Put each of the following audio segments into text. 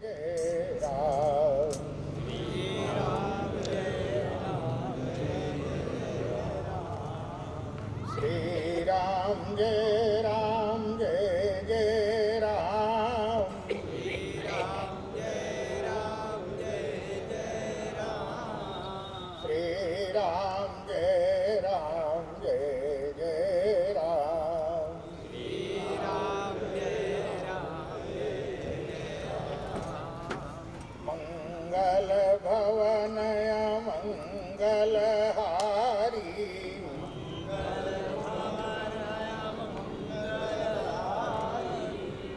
जय राम। श्री राम जय राम जय जय राम। श्री राम जय राम जय जय राम। मंगल भवनय मंगलहारी।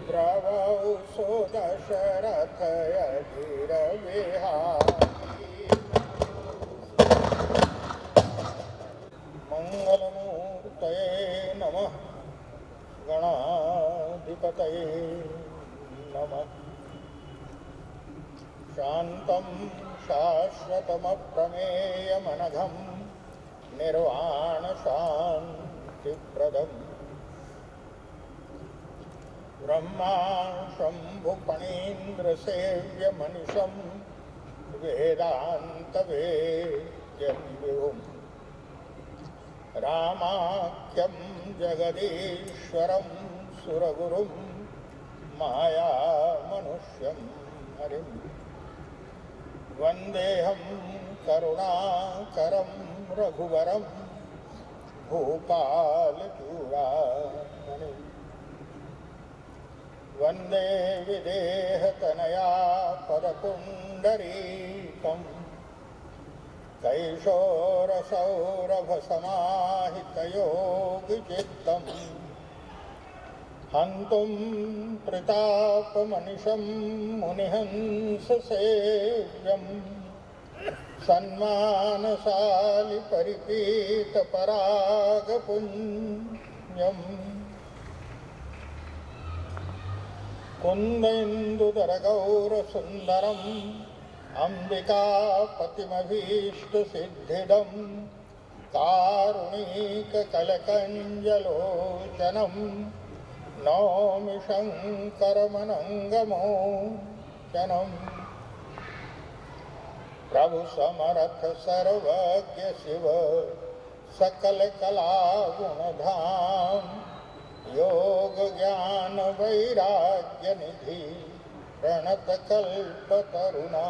प्रभु सुदशरथ अधीर विहारी। मंगलमूर्तये नमः। गणाधिपतये नमः। शान्तं शाश्वतमप्रमेयमनघं निर्वाणशान्तिप्रदम् ब्रह्मा शम्भुफणीन्द्रसेव्यमनिशं वेदान्तवेद्यं विभुम् रामाख्यं जगदीश्वरं सुरगुरुं मायामनुष्यं हरिं वन्देऽहं करुणाकरं रघुवरं भूपालचूडामणिं वन्दे विदेहतनया पदपुण्डरीकम् कैशोरसौरभसमाहितयोगिचित्तम् हन्तुं प्रतापमनिशं मुनिहंससेव्यं सन्मानसालिपरिपीतपरागपुण्यम् कुन्देन्दुधरगौरसुन्दरम् अम्बिकापतिमभीष्टसिद्धिदं कारुणिककलकञ्जलोचनं नौमि शङ्करमनङ्गमोचनम् प्रभुसमर्थ सर्वज्ञ शिव सकलकलागुणधाम योगज्ञानवैराग्यनिधि प्रणतकल्पतरुणा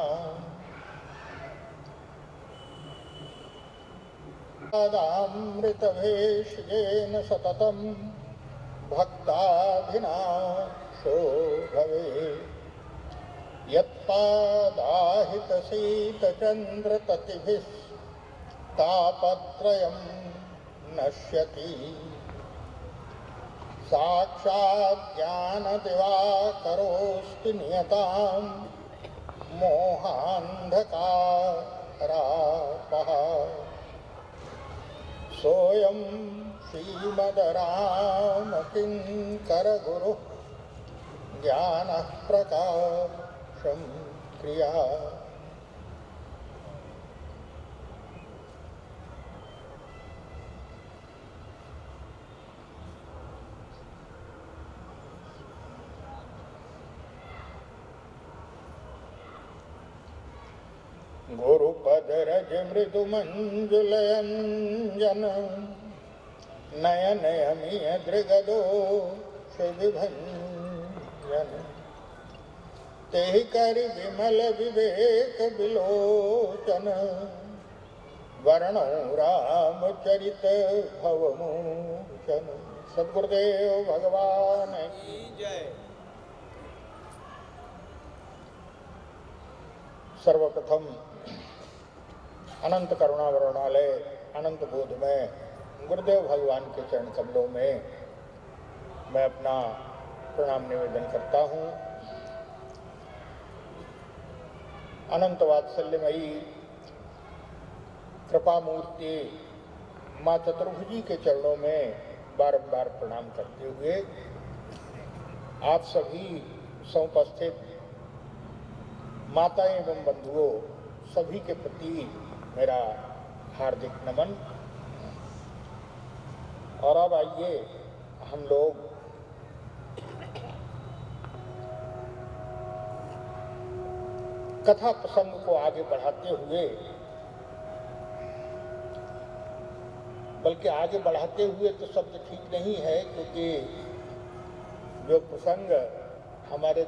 अमृतभेषजेन सततं भक्ताभिनाशो भवेत् यत्पादाहितशीतचन्द्रततिभिः तापत्रयं नश्यति साक्षात् ज्ञानदिवाकरोऽस्ति नियतां मोहान्धकारापः सोऽयं श्रीमद्रामकिङ्करगुरुः ज्ञानः प्रकाशं क्रिया गुरुपदरज मृदुमञ्जुलयञ्जन नयनयमिय दृगदोषविभञ्जन तेहि करि विमल विवेक विलोचन वर्णो रामचरित भवमोचन। सद्गुरुदेव भगवान की जय। सर्वप्रथम अनंत करुणा वरुणालय अनंत बोध में गुरुदेव भगवान के चरण कमलों में मैं अपना प्रणाम निवेदन करता हूँ। अनंत वात्सल्यमयी कृपा मूर्ति माँ चतुर्भुजी के चरणों में बारंबार प्रणाम करते हुए आप सभी समुपस्थित माता एवं बंधुओं सभी के प्रति मेरा हार्दिक नमन। और अब आइए हम लोग कथा प्रसंग को आगे बढ़ाते हुए, बल्कि आगे बढ़ाते हुए तो शब्द ठीक नहीं है, क्योंकि जो प्रसंग हमारे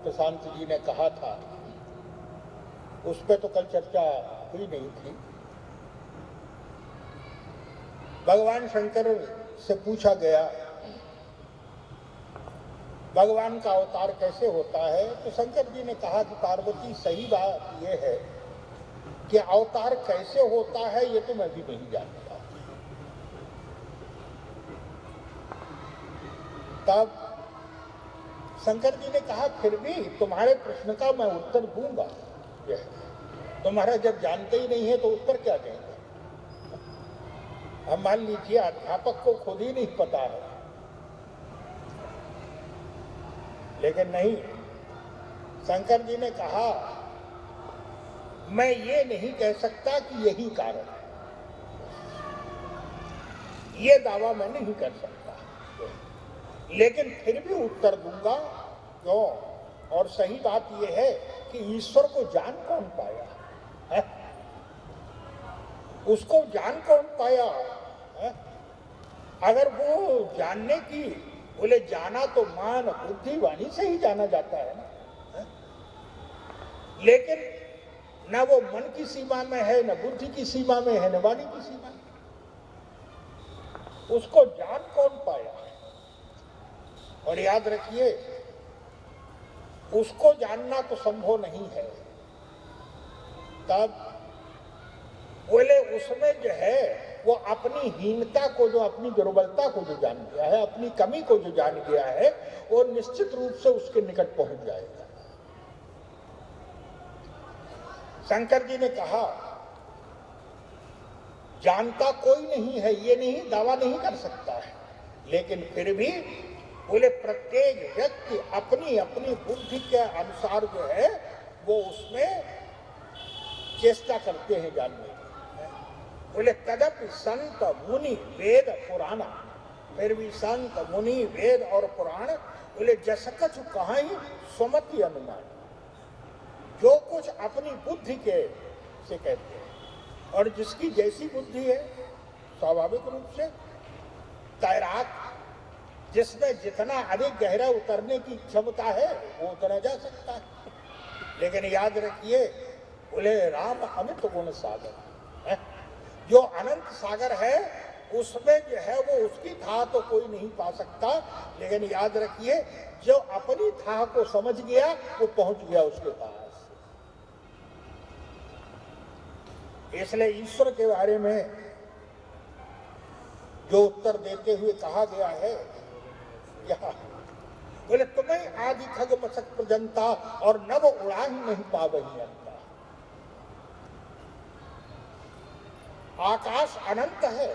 प्रशांत जी ने कहा था उस पर तो कल चर्चा हुई नहीं थी। भगवान शंकर से पूछा गया भगवान का अवतार कैसे होता है, तो शंकर जी ने कहा कि पार्वती सही बात यह है कि अवतार कैसे होता है ये तो मैं भी नहीं जानता। तब शंकर जी ने कहा फिर भी तुम्हारे प्रश्न का मैं उत्तर दूंगा। तुम्हारा जब जानते ही नहीं है तो उत्तर क्या देंगे। अब मान लीजिए अध्यापक को खुद ही नहीं पता है, लेकिन नहीं, शंकर जी ने कहा मैं ये नहीं कह सकता कि यही कारण है, ये दावा मैं नहीं कर सकता, लेकिन फिर भी उत्तर दूंगा। क्यों? और सही बात यह है कि ईश्वर को जान कौन पाया है? उसको जान कौन पाया है? अगर वो जानने की बोले जाना तो मान बुद्धि वाणी से ही जाना जाता है ना, लेकिन न वो मन की सीमा में है, न बुद्धि की सीमा में है, न वाणी की सीमा में। उसको जान कौन पाया? और याद रखिए उसको जानना तो संभव नहीं है। तब बोले उसमें जो है वो अपनी हीनता को, जो अपनी दुर्बलता को जो जान गया है, अपनी कमी को जो जान गया है, वो निश्चित रूप से उसके निकट पहुंच जाएगा। शंकर जी ने कहा जानता कोई नहीं है, ये नहीं दावा नहीं कर सकता है, लेकिन फिर भी बोले प्रत्येक व्यक्ति अपनी अपनी बुद्धि के अनुसार जो है वो उसमें चेष्टा करते हैं जानने की। बोले तदपि संत मुनि वेद पुराना, फिर भी संत मुनि वेद और पुराण बोले जस कछु कहाई सुमति अनुमान, जो कुछ अपनी बुद्धि के से कहते हैं, और जिसकी जैसी बुद्धि है स्वाभाविक रूप से तैराक जिसमें जितना अधिक गहरा उतरने की क्षमता है वो उतरा जा सकता है। लेकिन याद रखिए बोले राम अमित गुण सागर है, जो अनंत सागर है उसमें जो है वो उसकी था तो कोई नहीं पा सकता, लेकिन याद रखिए जो अपनी था को समझ गया वो पहुंच गया उसके पास। इसलिए ईश्वर के बारे में जो उत्तर देते हुए कहा गया है बोले तुम्हें आदि खग मसक प्रजंता और नव उड़ा ही नहीं पावही अंता। आकाश अनंत है,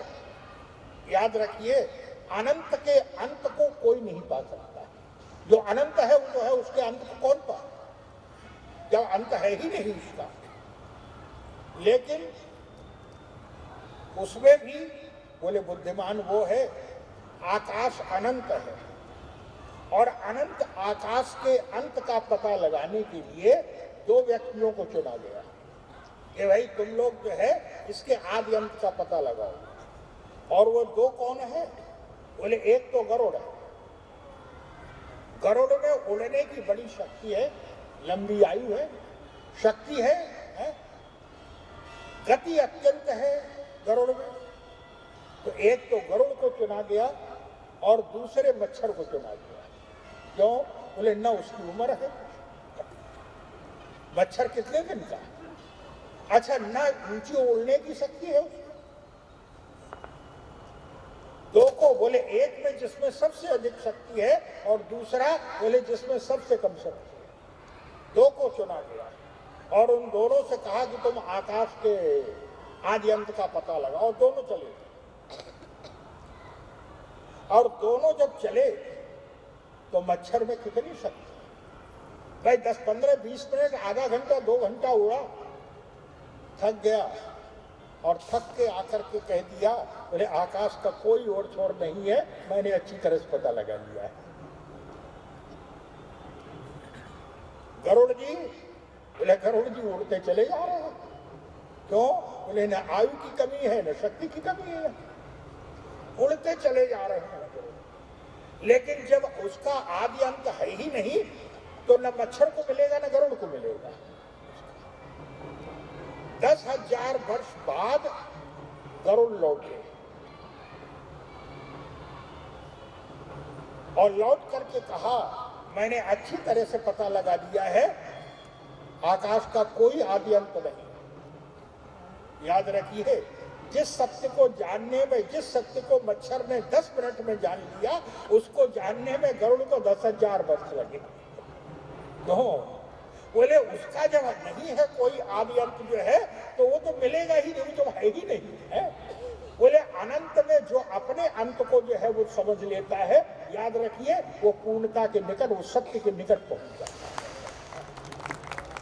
याद रखिए अनंत के अंत को कोई नहीं पा सकता। जो अनंत है वो जो है उसके अंत को कौन पा, जब अंत है ही नहीं उसका। लेकिन उसमें भी बोले बुद्धिमान वो है, आकाश अनंत है और अनंत आकाश के अंत का पता लगाने के लिए दो व्यक्तियों को चुना गया कि भाई तुम लोग जो है इसके आदि अंत का पता लगाओ। और वो दो कौन है? बोले एक तो गरुड़ है, गरुड़ में उड़ने की बड़ी शक्ति है, लंबी आयु है, शक्ति है? गति अत्यंत है गरुड़ में। तो एक तो गरुड़ को चुना गया और दूसरे मच्छर को चुना गया। क्यों? बोले न उसकी उम्र है, मच्छर कितने दिन का, अच्छा न ऊंची उड़ने की शक्ति है उसको। दो को बोले एक में जिसमें सबसे अधिक शक्ति है और दूसरा बोले जिसमें सबसे कम शक्ति है, दो को चुना गया और उन दोनों से कहा कि तुम आकाश के आदि अंत का पता लगाओ। दोनों चले और दोनों जब चले तो मच्छर में कितनी शक्ति भाई, 10, 15, 20 मिनट, आधा घंटा, 2 घंटा उड़ा, थक गया और थक के आकर के कह दिया बोले आकाश का कोई ओर छोर नहीं है, मैंने अच्छी तरह से पता लगा लिया है। गरुड़ जी बोले गरुड़ जी उड़ते चले जा रहे हैं। क्यों? बोले न आयु की कमी है न शक्ति की कमी है, उड़ते चले जा रहे हैं। लेकिन जब उसका आदि अंत है ही नहीं तो न मच्छर को मिलेगा न गरुड़ को मिलेगा। 10,000 वर्ष बाद गरुड़ लौटे और लौट करके कहा मैंने अच्छी तरह से पता लगा दिया है आकाश का कोई आदि अंत नहीं। याद रखिए, जिस सत्य को जानने में, जिस सत्य को मच्छर ने 10 मिनट में जान लिया, उसको जानने में गरुड़ को 10,000 वर्ष लगे। तो बोले उसका जब नहीं है कोई आदि अंत जो है तो वो तो मिलेगा ही नहीं, तो है ही नहीं है। बोले अनंत में जो अपने अंत को जो है वो समझ लेता है, याद रखिए वो पूर्णता के निकट, वो सत्य के निकट पहुंच जाता है।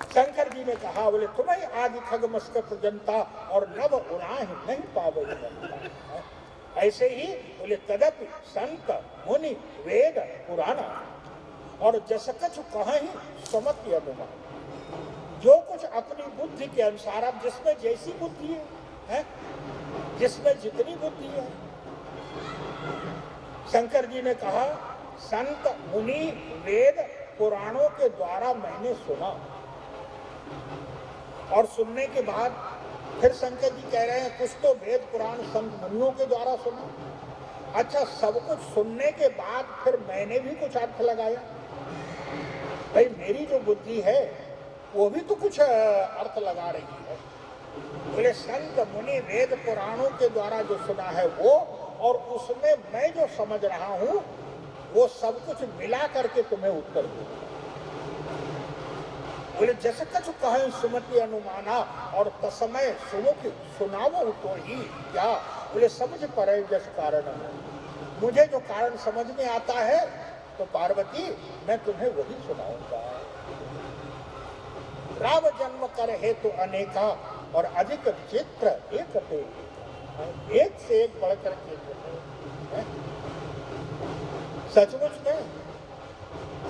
शंकर जी ने कहा बोले तुम्हें आदि खगमस्क प्रजनता और नव उड़ाह नहीं पावे। ऐसे ही बोले तदपि संत मुनि वेद पुराना और जस कछु कहीं समति अनुमान। जो कुछ अपनी बुद्धि के अनुसार, अब जिसमें जैसी बुद्धि है, जिसमें जितनी बुद्धि है। शंकर जी ने कहा संत मुनि वेद पुराणों के द्वारा मैंने सुना, और सुनने के बाद फिर शंकर जी कह रहे हैं कुछ तो वेद पुराण संत मुनियों के द्वारा सुना। अच्छा, सब कुछ सुनने के बाद फिर मैंने भी कुछ अर्थ लगाया। भाई मेरी जो बुद्धि है वो भी तो कुछ अर्थ लगा रही है। बोले संत मुनि वेद पुराणों के द्वारा जो सुना है वो, और उसमें मैं जो समझ रहा हूं वो सब कुछ मिला करके तुम्हें उत्तर दूं। बोले जैसे कछु कहें सुमति अनुमाना और तस्मय सुमुख सुनावो तो ही क्या। बोले समझ पड़े जस कारण है, मुझे जो कारण समझ में आता है तो पार्वती मैं तुम्हें वही सुनाऊंगा। राम जन्म कर हेतु अनेका और अधिक चित्र एक से एक बढ़कर के है। सचमुच में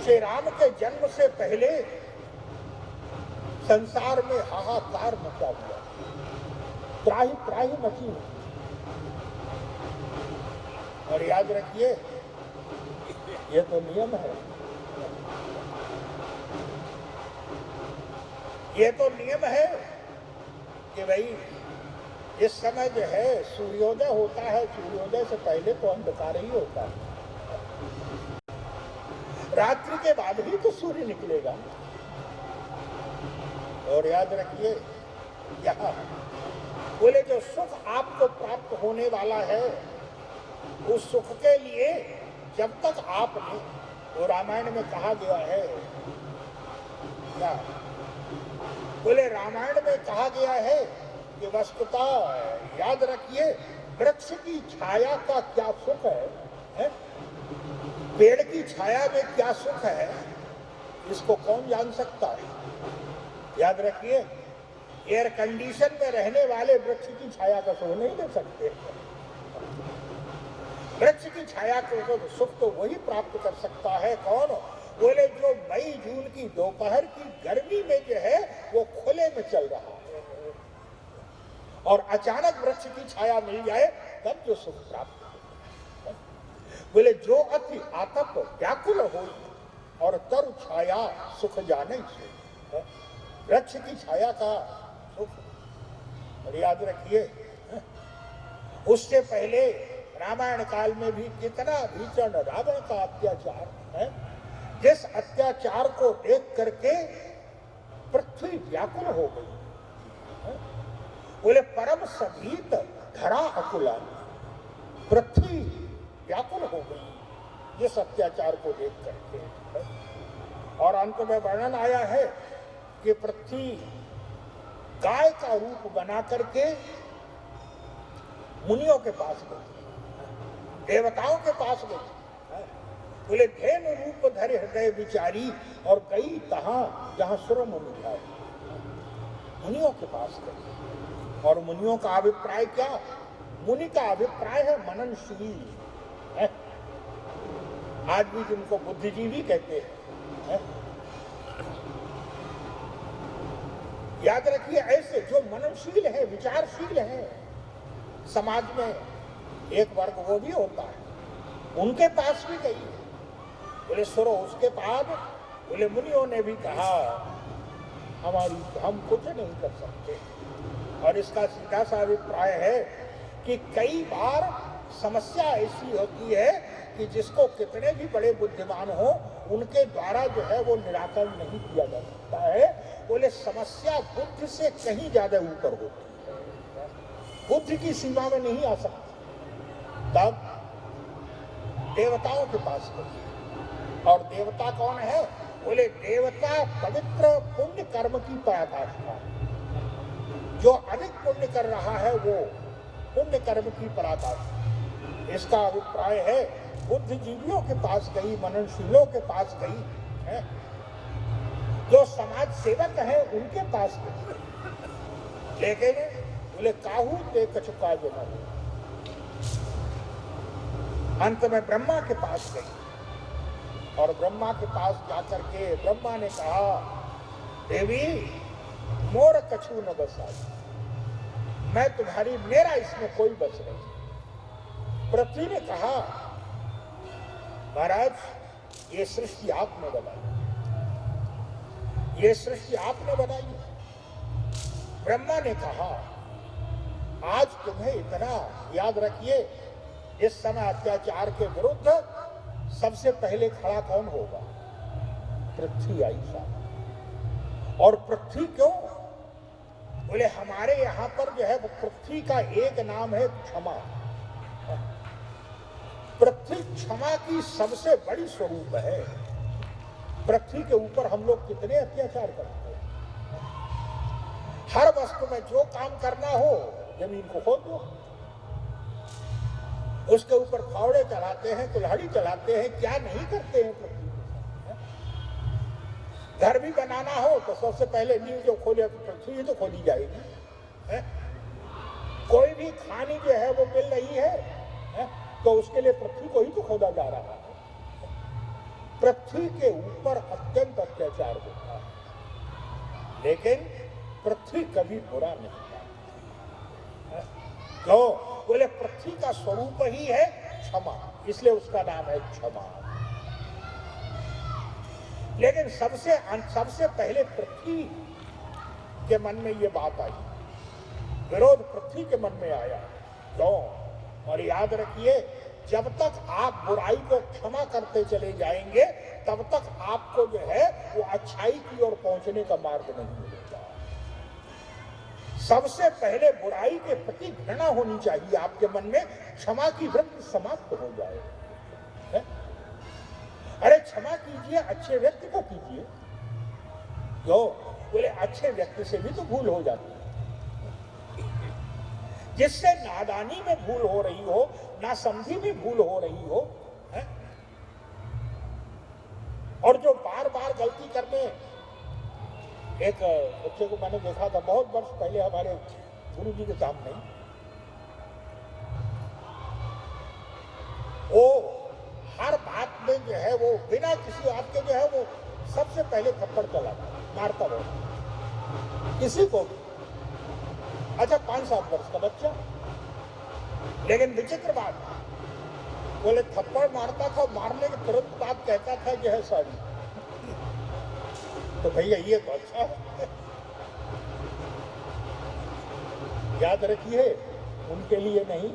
श्री राम के जन्म से पहले संसार में हाहाकार मचा हुआ, त्राही त्राही मची। और याद रखिए ये तो नियम है, ये तो नियम है कि भाई इस समय जो है सूर्योदय होता है, सूर्योदय से पहले तो अंधकार ही होता है, रात्रि के बाद ही तो सूर्य निकलेगा। और याद रखिए यहाँ बोले जो सुख आपको प्राप्त होने वाला है उस सुख के लिए जब तक आपने, वो रामायण में कहा गया है क्या, बोले रामायण में कहा गया है कि वस्तुतः याद रखिए वृक्ष की छाया का क्या सुख है? पेड़ की छाया में क्या सुख है इसको कौन जान सकता है? याद रखिए एयर कंडीशन में रहने वाले वृक्ष की छाया का सुख नहीं ले सकते। वृक्ष की छाया को सुख तो वही प्राप्त कर सकता है कौन? बोले जो मई जून की दोपहर की गर्मी में जो है वो खुले में चल रहा है और अचानक वृक्ष की छाया मिल जाए तब जो सुख प्राप्त हो। बोले जो अति आतप व्याकुल हो और तरु छाया सुख जाने से, वृक्ष की छाया का सुख। और याद रखिए उससे पहले रामायण काल में भी कितना भीषण रावण का अत्याचार है, जिस अत्याचार को देख करके पृथ्वी व्याकुल हो गई। बोले परम सभीत धरा अकुला, पृथ्वी व्याकुल हो गई जिस अत्याचार को देख करके। और अंत में वर्णन आया है कि पृथ्वी गाय का रूप बना करके मुनियों के पास गई, देवताओं के पास गई। बोले धेनु रूप धरे हृदय विचारी और गई कहां जहां सुर मुनि आए, मुनियों के पास गई। और मुनियों का अभिप्राय क्या? मुनि का अभिप्राय है मननशील है। आज भी जिनको बुद्धिजीवी कहते हैं, याद रखिए, ऐसे जो मननशील है, विचारशील है समाज में एक वर्ग वो भी होता है, उनके पास भी गई। बोले सुनो, उसके बाद बोले मुनियों ने भी कहा हम कुछ नहीं कर सकते। और इसका सीधा सा अभिप्राय है कि कई बार समस्या ऐसी होती है कि जिसको कितने भी बड़े बुद्धिमान हो उनके द्वारा जो है वो निराकरण नहीं किया जा सकता है। बोले समस्या बुद्धि से कहीं ज्यादा ऊपर होती है, बुद्धि की सीमा में नहीं आ सकती। तब देवताओं के पास गई, और देवता कौन है? बोले देवता पवित्र पुण्य कर्म की पराकाष्ठा, जो अधिक पुण्य कर रहा है वो पुण्य कर्म की पराकाष्ठा। इसका अभिप्राय है बुद्धिजीवियों के पास गई, मननशीलों के पास गई है, जो समाज सेवक है उनके पास गई। लेकिन बोले काहू ते कछुका जना, अंत में ब्रह्मा के पास गई। और ब्रह्मा के पास जाकर के ब्रह्मा ने कहा, देवी मोर कछु न बसा, मैं तुम्हारी, मेरा इसमें कोई बस नहीं। पृथ्वी ने कहा, महाराज ये सृष्टि आपने बनाई, ये सृष्टि आपने बनाई। ब्रह्मा ने कहा, आज तुम्हें इतना याद रखिए, इस समय अत्याचार के विरुद्ध सबसे पहले खड़ा कौन होगा? पृथ्वी आई साहब। और पृथ्वी क्यों? बोले हमारे यहां पर जो है वो पृथ्वी का एक नाम है क्षमा। पृथ्वी क्षमा की सबसे बड़ी स्वरूप है। पृथ्वी के ऊपर हम लोग कितने अत्याचार करते हैं। हर वस्तु में जो काम करना हो, जमीन को खोद दो, उसके ऊपर फावड़े चलाते हैं, कुल्हाड़ी चलाते हैं, क्या नहीं करते हैं पृथ्वी के साथ। घर भी बनाना हो तो सबसे पहले नींव जो खोले तो पृथ्वी तो खोदी जाएगी है? कोई भी खानी जो है वो मिल रही है तो उसके लिए पृथ्वी को ही तो खोदा जा रहा है। पृथ्वी के ऊपर अत्यंत अत्याचार होता है, लेकिन पृथ्वी कभी बुरा नहीं है। क्यों? बोले पृथ्वी का स्वरूप ही है क्षमा, इसलिए उसका नाम है क्षमा। लेकिन सबसे पहले पृथ्वी के मन में ये बात आई, विरोध पृथ्वी के मन में आया। क्यों? और याद रखिए, जब तक आप बुराई को क्षमा करते चले जाएंगे तब तक आपको जो है वो अच्छाई की ओर पहुंचने का मार्ग नहीं मिलेगा। सबसे पहले बुराई के प्रति घृणा होनी चाहिए आपके मन में, क्षमा की वृत्ति समाप्त हो जाए। है? अरे क्षमा कीजिए, अच्छे व्यक्ति को कीजिए। क्यों? बोले अच्छे व्यक्ति से भी तो भूल हो जाती है। जिससे नादानी में भूल हो रही हो, नासमझी में भूल हो रही हो, है? और जो बार बार गलती करने, एक बच्चे को मैंने देखा था बहुत वर्ष पहले हमारे गुरु जी के सामने, वो हर बात में जो है वो बिना किसी आपके जो है वो सबसे पहले थप्पड़ चलाता, मारता वो किसी को भी। अच्छा 5-7 वर्ष का बच्चा, लेकिन विचित्र बात, बोले थप्पड़ मारता था, मारने के तुरंत बाद कहता था जो है सॉरी। तो भैया ये तो अच्छा है। याद रखिए, उनके लिए नहीं,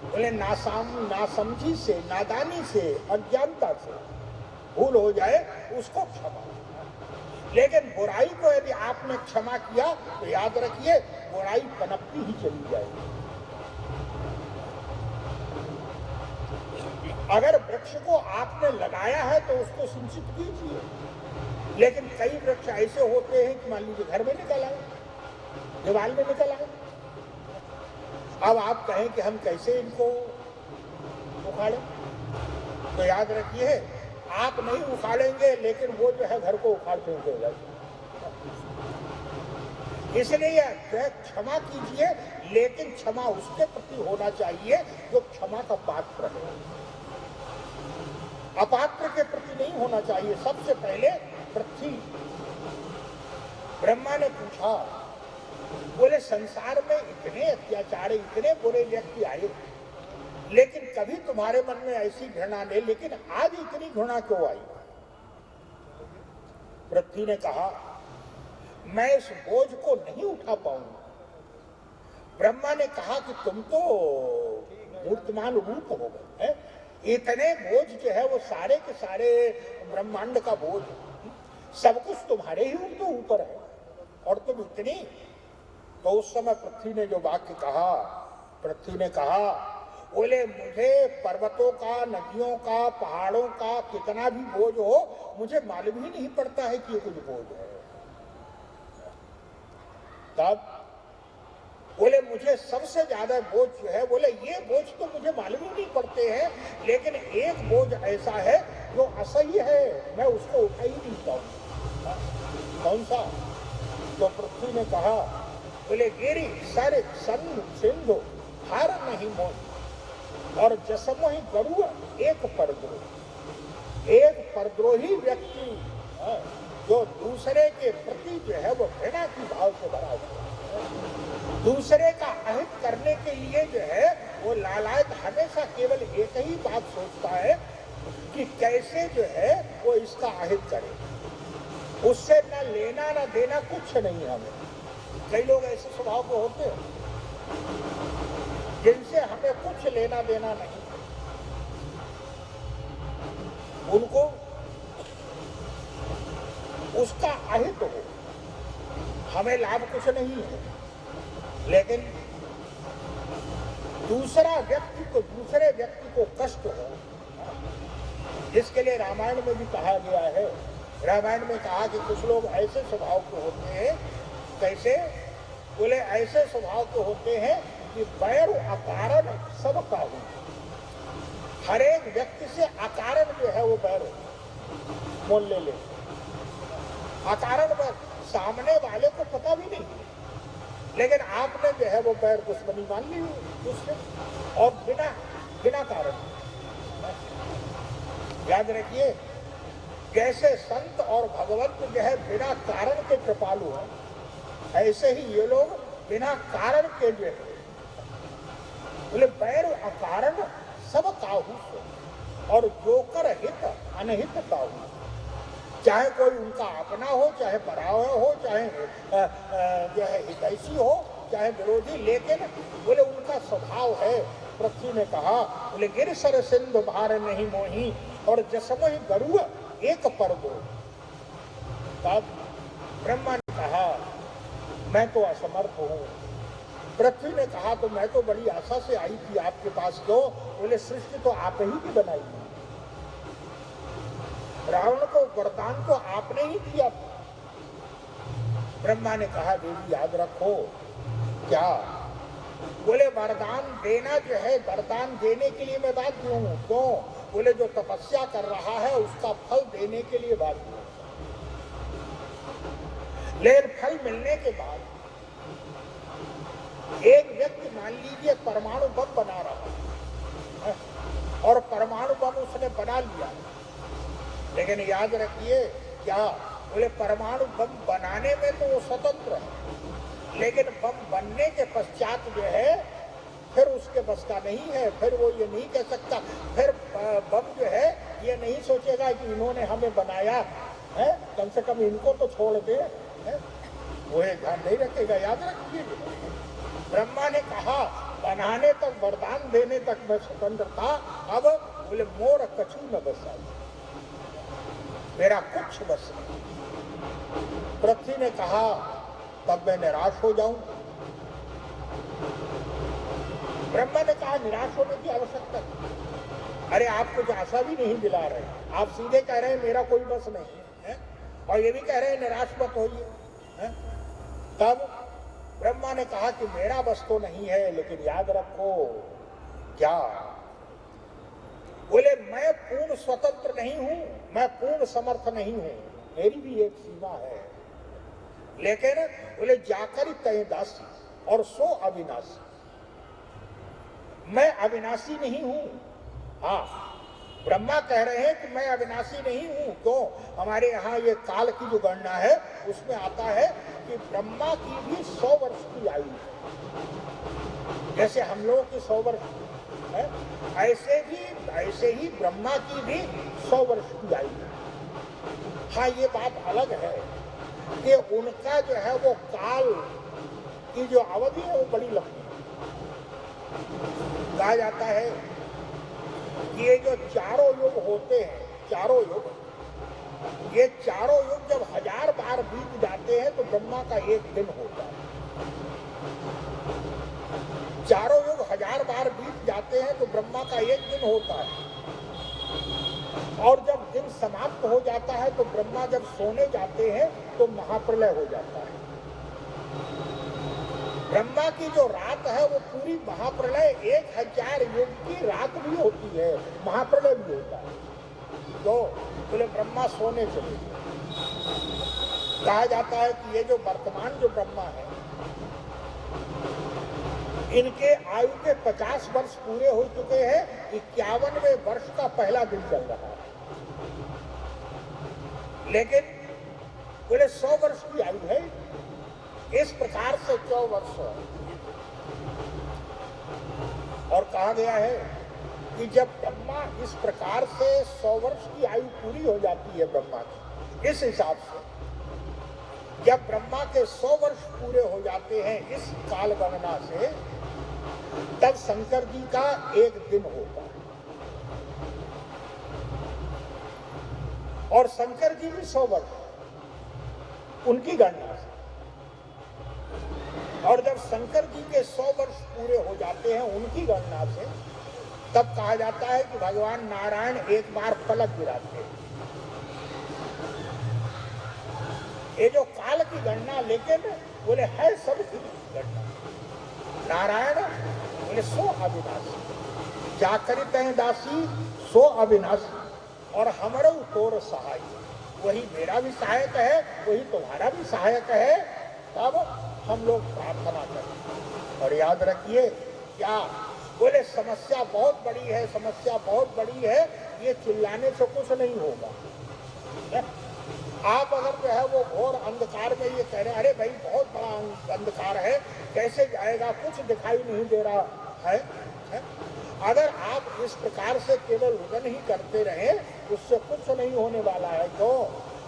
बोले नासमझी से, नादानी से, अज्ञानता से भूल हो जाए उसको क्षमा। लेकिन बुराई को यदि आपने क्षमा किया तो याद रखिए बुराई पनपती ही चली जाएगी। अगर वृक्ष को आपने लगाया है तो उसको सिंचित कीजिए, लेकिन कई वृक्ष ऐसे होते हैं कि मान लीजिए घर में निकल आए, दीवार में निकल आए। अब आप कहें कि हम कैसे इनको उखाड़ें, तो याद रखिए आप नहीं उखाड़ेंगे लेकिन वो जो है घर को उखाड़ फेंकेगा। इसलिए क्षमा कीजिए, लेकिन क्षमा उसके प्रति होना चाहिए जो क्षमा का पात्र है, अपात्र के प्रति नहीं होना चाहिए। सबसे पहले पृथ्वी ब्रह्मा ने पूछा, बोले संसार में इतने अत्याचार, इतने बुरे व्यक्ति आए, लेकिन कभी तुम्हारे मन में ऐसी घृणा नहीं, लेकिन आज इतनी घृणा क्यों आई? पृथ्वी ने कहा, मैं इस बोझ को नहीं उठा पाऊंगा। ब्रह्मा ने कहा कि तुम तो मूर्तिमान रूप हो गए हैं, इतने बोझ जो है वो सारे के सारे ब्रह्मांड का बोझ, सब कुछ तुम्हारे ही तो ऊपर है, और तुम इतनी। तो उस समय पृथ्वी ने जो वाक्य कहा, पृथ्वी ने कहा, बोले मुझे पर्वतों का, नदियों का, पहाड़ों का कितना भी बोझ हो, मुझे मालूम ही नहीं पड़ता है कि ये कुछ बोझ है। तब बोले मुझे सबसे ज्यादा बोझ जो है, बोले ये बोझ तो मुझे मालूम ही नहीं पड़ते हैं, लेकिन एक बोझ ऐसा है जो असह्य है, मैं उसको उठा ही नहीं पाऊंगा। कौन सा? तो पृथ्वी ने कहा, बोले गिरी सर सन सिंधु हार नहीं मोह, और जसमोहि गरुआ एक परद्रोही। एक परद्रोही व्यक्ति जो दूसरे के प्रति जो है वो घृणा की भाव से भरा हुआ है, दूसरे का अहित करने के लिए जो है वो लालायत हमेशा केवल एक ही बात सोचता है कि कैसे जो है वो इसका अहित करे, उससे न लेना न देना कुछ नहीं हमें। कई लोग ऐसे स्वभाव के होते हैं जिनसे हमें कुछ लेना देना नहीं, उनको उसका अहित हो, हमें लाभ कुछ नहीं है, लेकिन दूसरे व्यक्ति को कष्ट हो, जिसके लिए रामायण में भी कहा गया है। रामायण में कहा कि कुछ लोग ऐसे स्वभाव के होते हैं, कैसे? बोले ऐसे स्वभाव के होते हैं कि बैर अकारण सब काहू, हर एक व्यक्ति से अकारण जो है वो बैर मोल ले, अकारण बैर, सामने वाले को पता भी नहीं, लेकिन आपने जो है वो बैर दुश्मनी मान ली दूसरे, और बिना कारण। याद रखिए, जैसे संत और भगवंत जो है बिना कारण के कृपालु हैं, ऐसे ही ये लोग बिना कारण के जो है, बोले बैर अकारण सब काहू, और जोकर हित अनहित काहू। चाहे कोई उनका अपना हो, चाहे पराया हो, चाहे जो है हितैषी हो, चाहे विरोधी, लेकिन बोले उनका स्वभाव है। पृथ्वी ने कहा, बोले गिर सर सिंधु भार नहीं मोही, और जसमहि गरुआ एक परदो। तब ब्रह्मा ने कहा, मैं तो असमर्थ हूँ। पृथ्वी ने कहा, तो मैं तो बड़ी आशा से आई थी आपके पास, क्यों? बोले सृष्टि तो आप ही की बनाई, रावण को वरदान तो आपने ही दिया। ब्रह्मा ने कहा, देवी याद रखो। क्या? बोले वरदान देना जो है, वरदान देने के लिए मैं बाध्य हूँ। क्यों? बोले जो तपस्या कर रहा है उसका फल देने के लिए बाध्य हूँ, लेकिन फल मिलने के बाद एक व्यक्ति मान लीजिए परमाणु बम बना रहा है, और परमाणु बम उसने बना लिया, लेकिन याद रखिए क्या? बोले परमाणु बम बनाने में तो वो स्वतंत्र है, लेकिन बम बनने के पश्चात जो है फिर उसके बस का नहीं है। फिर वो ये नहीं कह सकता, फिर बम जो है ये नहीं सोचेगा कि इन्होंने हमें बनाया है, कम से कम इनको तो छोड़ दे, वो ये ध्यान नहीं रखेगा। याद रखिए, ब्रह्मा ने कहा बनाने तक, वरदान देने तक मैं स्वतंत्र था, अब बोले मोर कछु न बसा, मेरा कुछ बस नहीं। पृथ्वी ने कहा, तब मैं निराश हो जाऊं? ब्रह्मा ने कहा, निराश होने की आवश्यकता नहीं। अरे आप कुछ आशा भी नहीं दिला रहे, आप सीधे कह रहे हैं मेरा कोई बस नहीं है, और ये भी कह रहे हैं निराश मत होइए। तब ब्रह्मा ने कहा कि मेरा बस तो नहीं है, लेकिन याद रखो। क्या? बोले मैं पूर्ण स्वतंत्र नहीं हूं, मैं पूर्ण समर्थ नहीं हूं, मेरी भी एक सीमा है, लेकिन बोले जाकर तय दासी और सो अविनाशी। मैं अविनाशी नहीं हूं, हाँ ब्रह्मा कह रहे हैं कि मैं अविनाशी नहीं हूं। क्यों? हमारे यहाँ ये काल की जो गणना है उसमें आता है कि ब्रह्मा की भी 100 वर्ष की आयु है। जैसे हम लोगों की 100 वर्ष है, ऐसे ही ब्रह्मा की भी 100 वर्ष की आयु है। हाँ, ये बात अलग है कि उनका जो है वो काल की जो अवधि है वो बड़ी लंबी है। कहा जाता है कि ये जो चारों युग होते हैं, चारों युग, ये चारों युग जब 1000 बार बीत जाते हैं तो ब्रह्मा का एक दिन होता है। चारों युग 1000 बार बीत जाते हैं तो ब्रह्मा का एक दिन होता है। और जब दिन समाप्त हो जाता है तो ब्रह्मा जब सोने जाते हैं तो महाप्रलय हो जाता है। ब्रह्मा की जो रात है वो पूरी महाप्रलय 1000 युग की रात भी होती है, महाप्रलय भी होता है। तो बोले ब्रह्मा सोने चले गए। कहा जाता है कि ये जो वर्तमान जो ब्रह्मा है, इनके आयु के 50 वर्ष पूरे हो चुके हैं, 51वें वर्ष का पहला दिन चल रहा है। लेकिन बोले 100 वर्ष की आयु है। इस प्रकार से 100 वर्ष। और कहा गया है कि जब ब्रह्मा इस प्रकार से 100 वर्ष की आयु पूरी हो जाती है ब्रह्मा की, इस हिसाब से जब ब्रह्मा के 100 वर्ष पूरे हो जाते हैं इस काल गणना से, तब शंकर जी का एक दिन होता है। और शंकर जी भी 100 वर्ष उनकी गणना से। और जब शंकर जी के 100 वर्ष पूरे हो जाते हैं उनकी गणना से, तब कहा जाता है कि भगवान नारायण एक बार पलक गिराते हैं। ये जो काल की गणना, लेकिन बोले है सब की गणना। नारायण बोले सो अविनाशी, क्या करित हैं दासी सो अविनाशी, और हमरो तोर सहाय। वही मेरा भी सहायक है, वही तुम्हारा भी सहायक है। तब हम लोग प्रार्थना करें। और याद रखिए, क्या बोले समस्या बहुत बड़ी है, समस्या बहुत बड़ी है, ये चिल्लाने से कुछ नहीं होगा। आप अगर जो है वो घोर अंधकार में ये कह रहे हैं, अरे भाई बहुत बड़ा अंधकार है, कैसे जाएगा, कुछ दिखाई नहीं दे रहा है, अगर आप इस प्रकार से केवल रुदन ही करते रहे, उससे कुछ नहीं होने वाला है। तो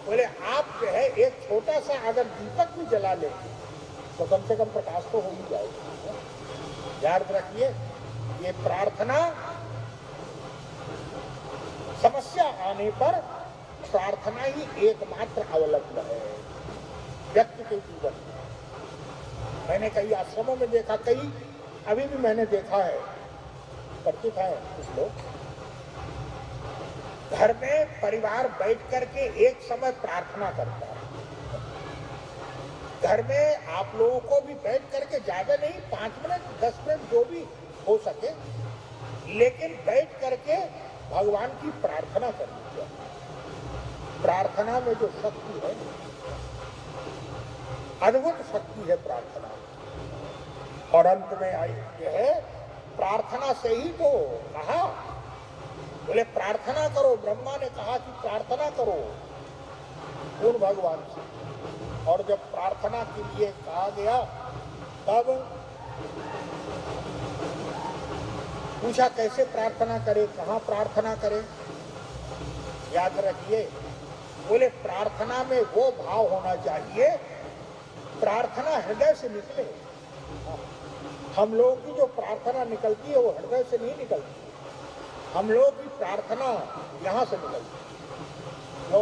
बोले आप जो है एक छोटा सा अगर दीपक भी जला लेंगे तो कम से कम प्रकाश तो हो ही जाएगा। याद रखिए, ये प्रार्थना, समस्या आने पर प्रार्थना ही एकमात्र अवलंबन है व्यक्ति के जीवन में। मैंने कई आश्रमों में देखा, कई अभी भी मैंने देखा है, परिचित है कुछ लोग, घर में परिवार बैठ करके एक समय प्रार्थना करता है। घर में आप लोगों को भी बैठ करके, ज्यादा नहीं, 5 मिनट 10 मिनट जो भी हो सके, लेकिन बैठ करके भगवान की प्रार्थना करनी चाहिए। प्रार्थना में जो शक्ति है, अद्भुत शक्ति है प्रार्थना। और अंत में आई है, प्रार्थना से ही तो कहा, बोले प्रार्थना करो। ब्रह्मा ने कहा कि प्रार्थना करो उन भगवान से। और जब प्रार्थना के लिए कहा गया, तब पूछा कैसे प्रार्थना करे, कहाँ प्रार्थना करे। याद रखिए, बोले प्रार्थना में वो भाव होना चाहिए, प्रार्थना हृदय से निकले। हम लोगों की जो प्रार्थना निकलती है वो हृदय से नहीं निकलती, हम लोगों की प्रार्थना यहाँ से निकलती है। तो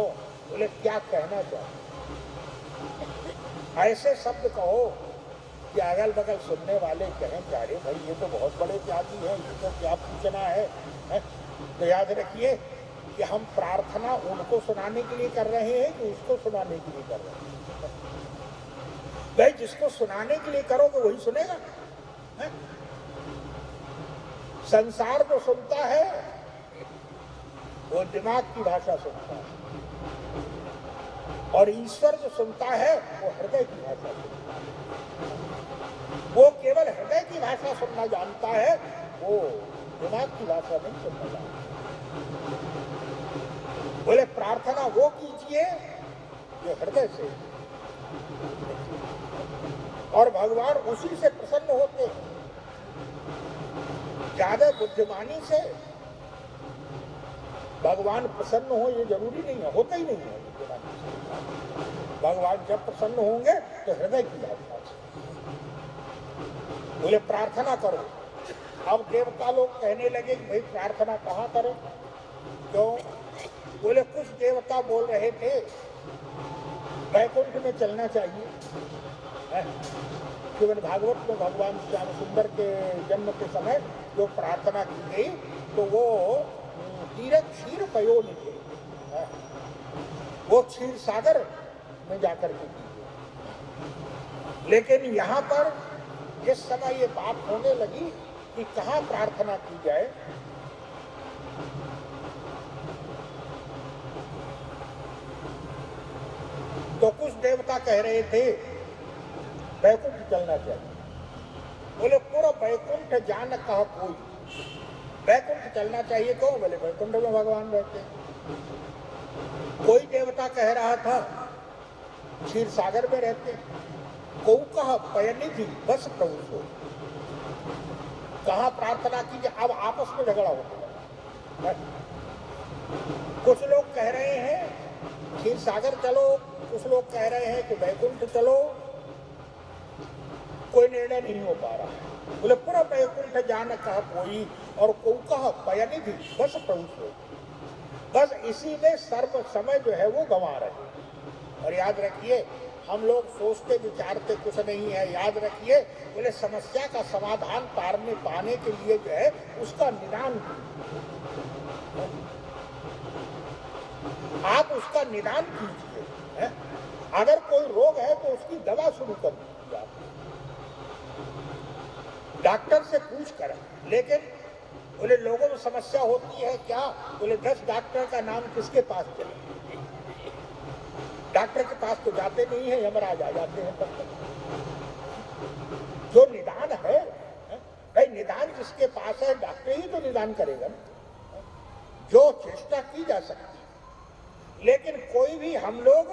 बोले क्या कहना चाहिए, ऐसे शब्द कहो कि अगल बगल सुनने वाले कहें कि अरे भाई ये तो बहुत बड़े त्यागी हैं, ये तो क्या पूछना है? तो याद रखिए कि हम प्रार्थना उनको सुनाने के लिए कर रहे हैं कि उसको सुनाने के लिए कर रहे हैं। भाई जिसको सुनाने के लिए करोगे वही सुनेगा। संसार जो सुनता है वो दिमाग की भाषा सुनता है, और ईश्वर जो सुनता है वो हृदय की भाषा सुनता है। वो केवल हृदय की भाषा सुनना जानता है, वो दिमाग की भाषा नहीं सुनना जानता। प्रार्थना वो कीजिए जो हृदय से, और भगवान उसी से प्रसन्न होते हैं। ज्यादा बुद्धिमानी से भगवान प्रसन्न हो ये जरूरी नहीं है, होता ही नहीं है बुद्धिमानी से। भगवान जब प्रसन्न होंगे तो हृदय की भावना से। बोले प्रार्थना करो। अब देवता लोग कहने लगे कि भाई प्रार्थना कहाँ करें, क्यों? बोले कुछ देवता बोल रहे थे वैकुंठ में चलना चाहिए। श्रीमद् भागवत में भगवान श्याम सुंदर के जन्म के समय जो प्रार्थना की गई तो वो तीरथ क्षीर पयोनि थे, वो क्षीर सागर में जाकर के की गई। लेकिन यहाँ पर जिस समय ये बात होने लगी कि कहाँ प्रार्थना की जाए, तो कुछ देवता कह रहे थे वैकुंठ चलना चाहिए। बोले पूरा वैकुंठ जान कहा कोई, वैकुंठ चलना चाहिए क्यों? बोले वैकुंठ में भगवान रहते हैं। कोई देवता कह रहा था क्षीर सागर में रहते, को कहा पयनिधि बस प्रभु को। कहा प्रार्थना कीजिए, अब आपस में झगड़ा होता है। कुछ लोग कह रहे हैं क्षीर सागर चलो, कुछ लोग कह रहे हैं कि वैकुंठ चलो, कोई निर्णय नहीं हो पा रहा है। बोले पूरा वैकुंठ जान कहा कोई, और को कहा पयनिधि बस प्रभु को। बस इसी में सर्व समय जो है वो गंवा रहे। और याद रखिए हम लोग सोचते विचारते कुछ नहीं है, याद रखिए बोले समस्या का समाधान पाने के लिए जो है उसका निदान, आप उसका निदान कीजिए। अगर कोई रोग है तो उसकी दवा शुरू कर दीजिए आप डॉक्टर से पूछ कर। लेकिन बोले लोगों में समस्या होती है क्या? बोले 10 डॉक्टर का नाम किसके पास चले? डॉक्टर के पास तो जाते नहीं है, यमराज आ जाते हैं तब तक। जो निदान है भाई, निदान जिसके पास है डॉक्टर ही तो निदान करेगा ना, जो चेष्टा की जा सकती है। लेकिन कोई भी हम लोग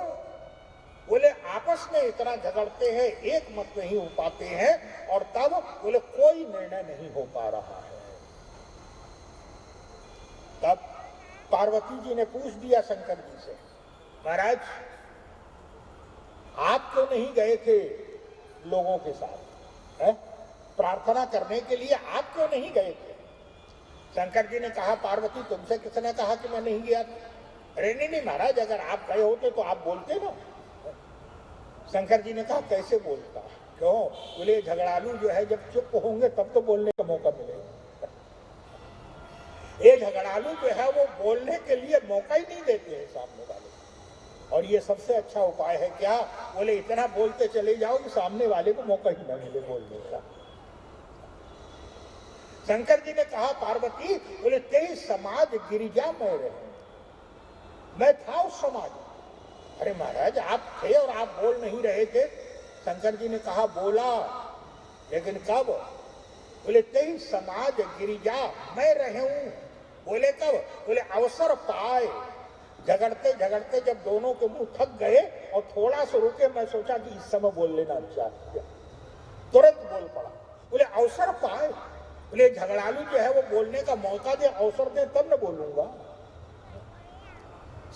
बोले आपस में इतना झगड़ते हैं, एक मत नहीं हो पाते हैं, और तब बोले कोई निर्णय नहीं हो पा रहा है। तब पार्वती जी ने पूछ दिया शंकर जी से, महाराज आप क्यों नहीं गए थे लोगों के साथ प्रार्थना करने के लिए, आप क्यों नहीं गए थे? शंकर जी ने कहा पार्वती तुमसे किसने कहा कि मैं नहीं गया था? अरे नहीं महाराज, अगर आप गए होते तो आप बोलते ना। शंकर जी ने कहा कैसे बोलता? क्यों? बोले झगड़ालू जो है जब चुप होंगे तब तो बोलने का मौका मिलेगा। ये झगड़ालू जो है वो बोलने के लिए मौका ही नहीं देते हैं सामने वाले। और ये सबसे अच्छा उपाय है क्या? बोले इतना बोलते चले जाओ कि सामने वाले को मौका ही ना मिले बोलने का। शंकर जी ने कहा पार्वती बोले तेरी समाज गिरिजा में रहे, मैं था उस समाज। अरे महाराज आप थे और आप बोल नहीं रहे थे। शंकर जी ने कहा बोला, लेकिन कब? बोले तेरी समाज गिरिजा मैं रहे हूं। बोले कब? बोले अवसर पाए, झगड़ते झगड़ते जब दोनों के मुंह थक गए और थोड़ा सा रुके, मैं सोचा कि इस समय बोल लेना अच्छा, तुरंत बोल पड़ा। बोले अवसर पाए, बोले झगड़ालू जो है वो बोलने का मौका दे, अवसर दे तब न बोलूंगा।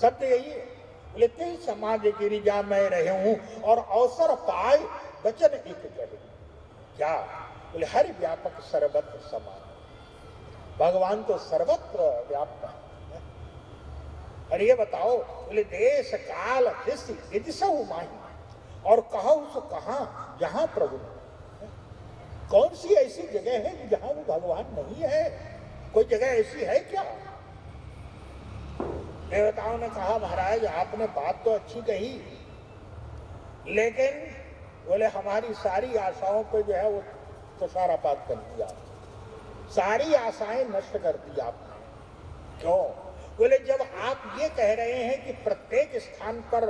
सत्य यही है। बोले तेरी समाज गिरिजा मैं रहे हूं और अवसर पाए वचन एक कहे। क्या? बोले हरि व्यापक सर्वत्र समान। भगवान तो सर्वत्र व्याप्त है। अरे ये बताओ, बोले देश काल दिशहु माही, और कहूं सो कहां जहां प्रभु। कौन सी ऐसी जगह है जहां वो भगवान नहीं है? कोई जगह ऐसी है क्या? देवताओं ने कहा महाराज आपने बात तो अच्छी कही, लेकिन बोले हमारी सारी आशाओं पे जो है वो तुषारपात कर दिया, सारी आशाएं नष्ट कर दी आपने। क्यों? बोले जब आप ये कह रहे हैं कि प्रत्येक स्थान पर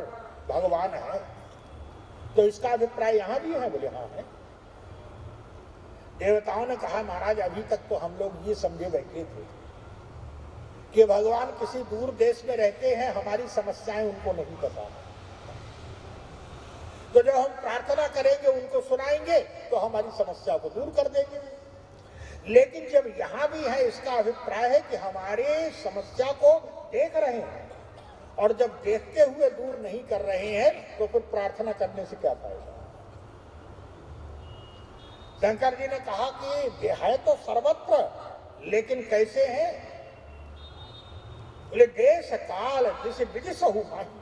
भगवान है, तो इसका अभिप्राय यहां भी है? बोले हाँ है। देवताओं ने कहा महाराज अभी तक तो हम लोग ये समझे बैठे थे कि भगवान किसी दूर देश में रहते हैं, हमारी समस्याएं उनको नहीं पता। तो जब हम प्रार्थना करेंगे, उनको सुनाएंगे, तो हमारी समस्या को दूर कर देंगे। लेकिन जब यहां भी है, इसका अभिप्राय है कि हमारे समस्या को देख रहे हैं, और जब देखते हुए दूर नहीं कर रहे हैं, तो फिर प्रार्थना करने से क्या फायदा। शंकर जी ने कहा कि है तो सर्वत्र, लेकिन कैसे है? बोले देश काल जिसे विदिशहु माही,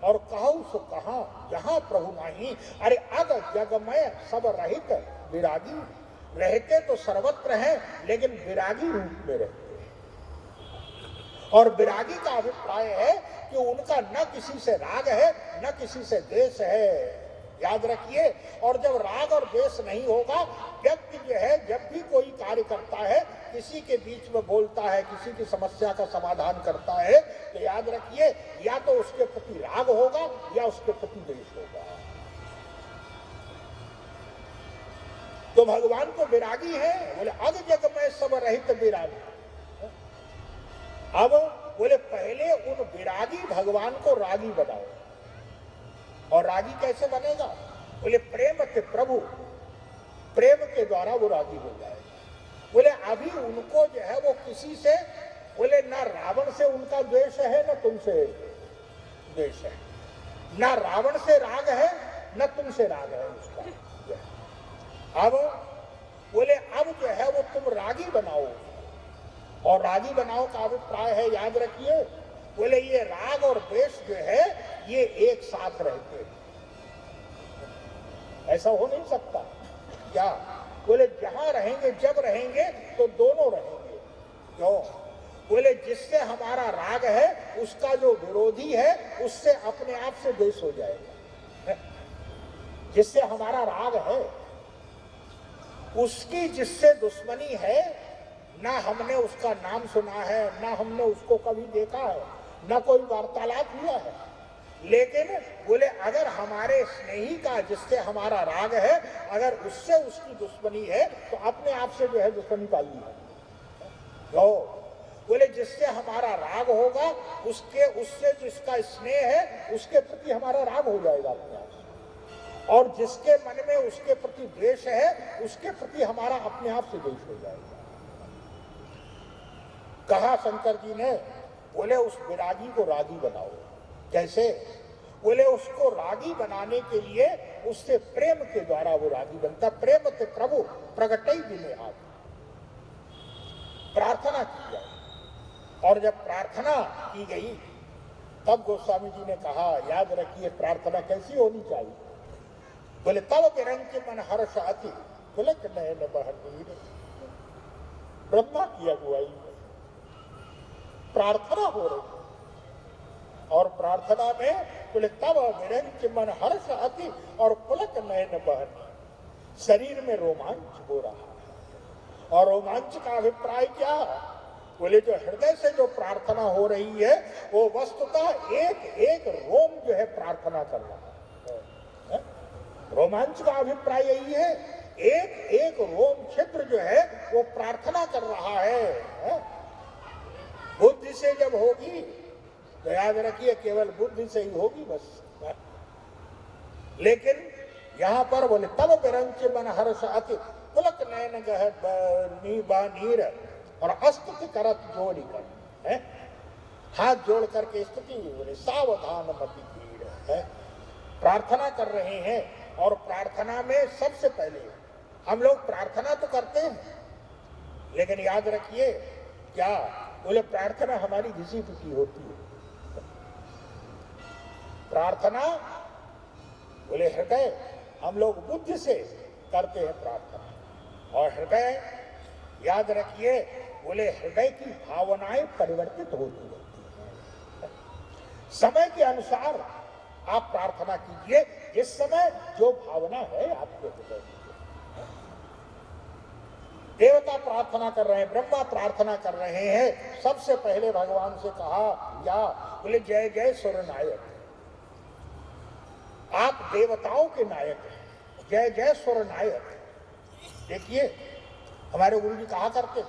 और कहु सो कहा जहां प्रभु माही। अरे अग जगमय सब रहित विरागी, रहते तो सर्वत्र हैं, लेकिन विरागी रूप में रहते हैं। और विरागी का अभिप्राय है कि उनका न किसी से राग है, न किसी से द्वेष है। याद रखिए। और जब राग और द्वेष नहीं होगा, व्यक्ति जो है जब भी कोई कार्य करता है, किसी के बीच में बोलता है, किसी की समस्या का समाधान करता है, तो याद रखिए या तो उसके प्रति राग होगा या उसके प्रति द्वेष होगा। तो भगवान तो विरागी है। बोले अग जग में सब रहित विरागी। अब बोले पहले उन विरागी भगवान को रागी बनाओ। और रागी कैसे बनेगा? बोले प्रेम के प्रभु, प्रेम के द्वारा वो रागी हो जाएगा। बोले अभी उनको जो है वो किसी से, बोले ना रावण से उनका द्वेष है, न तुमसे द्वेष है, ना रावण से राग है, न तुमसे राग है उसका। अब बोले अब जो है वो तुम रागी बनाओ। और रागी बनाओ का अभिप्राय है, याद रखिए, बोले ये राग और द्वेष जो है ये एक साथ रहते हैं। ऐसा हो नहीं सकता क्या? बोले जहां रहेंगे, जब रहेंगे तो दोनों रहेंगे। क्यों? बोले जिससे हमारा राग है, उसका जो विरोधी है उससे अपने आप से द्वेष हो जाएगा। जिससे हमारा राग है, उसकी जिससे दुश्मनी है, ना हमने उसका नाम सुना है, ना हमने उसको कभी देखा है, ना कोई वार्तालाप हुआ है, लेकिन बोले अगर हमारे स्नेही का जिससे हमारा राग है, अगर उससे उसकी दुश्मनी है, तो अपने आप से जो है दुश्मनी पाली है। तो बोले जिससे हमारा राग होगा, उससे जिसका स्नेह है, उसके प्रति हमारा राग हो जाएगा अपने आप। और जिसके मन में उसके प्रति द्वेष है, उसके प्रति हमारा अपने आप से द्वेष हो जाएगा। कहा शंकर जी ने, बोले उस विरागी को रागी बनाओ। कैसे? बोले उसको रागी बनाने के लिए उससे प्रेम के द्वारा वो रागी बनता। प्रेम के प्रभु प्रगटई जिन्हें आप प्रार्थना की जाए। और जब प्रार्थना की गई, तब गोस्वामी जी ने कहा, याद रखिए प्रार्थना कैसी होनी चाहिए। बोले तब विरंग के मन हर्ष आती, बोले नयन बहनीर। ब्रह्मा की अगुवाई में प्रार्थना हो रही, और प्रार्थना में बोले तब विरंग मन हर्ष आती और पुलक नयन बहन, शरीर में रोमांच हो रहा है। और रोमांच का अभिप्राय क्या? बोले जो हृदय से जो प्रार्थना हो रही है, वो वस्तुतः एक एक रोम जो है प्रार्थना कर रहा है। रोमांच का अभिप्राय यही है, एक एक रोम छिद्र जो है वो प्रार्थना कर रहा है। बुद्धि से जब होगी तो याद रखिए केवल बुद्धि से ही होगी बस। लेकिन यहां पर बोले तब विरंच मन हर्ष अति पुलक नयन गह नीर, और स्तुति करत जोड़ी कर, हाथ जोड़ करके स्तुति, बोले सावधान मति भीड़ है। प्रार्थना कर रहे हैं, और प्रार्थना में सबसे पहले हम लोग प्रार्थना तो करते हैं, लेकिन याद रखिए क्या? बोले प्रार्थना हमारी घिसी पिटी होती है। प्रार्थना बोले हृदय, हम लोग बुद्धि से करते हैं प्रार्थना। और हृदय याद रखिए, बोले हृदय की भावनाएं परिवर्तित होती रहती हैं। समय के अनुसार आप प्रार्थना कीजिए, जिस समय जो भावना है आपके हृदय में। देवता प्रार्थना कर रहे हैं, ब्रह्मा प्रार्थना कर रहे हैं, सबसे पहले भगवान से कहा या बोले जय जय सुर नायक, आप देवताओं के नायक हैं, जय जय सुर नायक। देखिए हमारे गुरु जी कहा करते,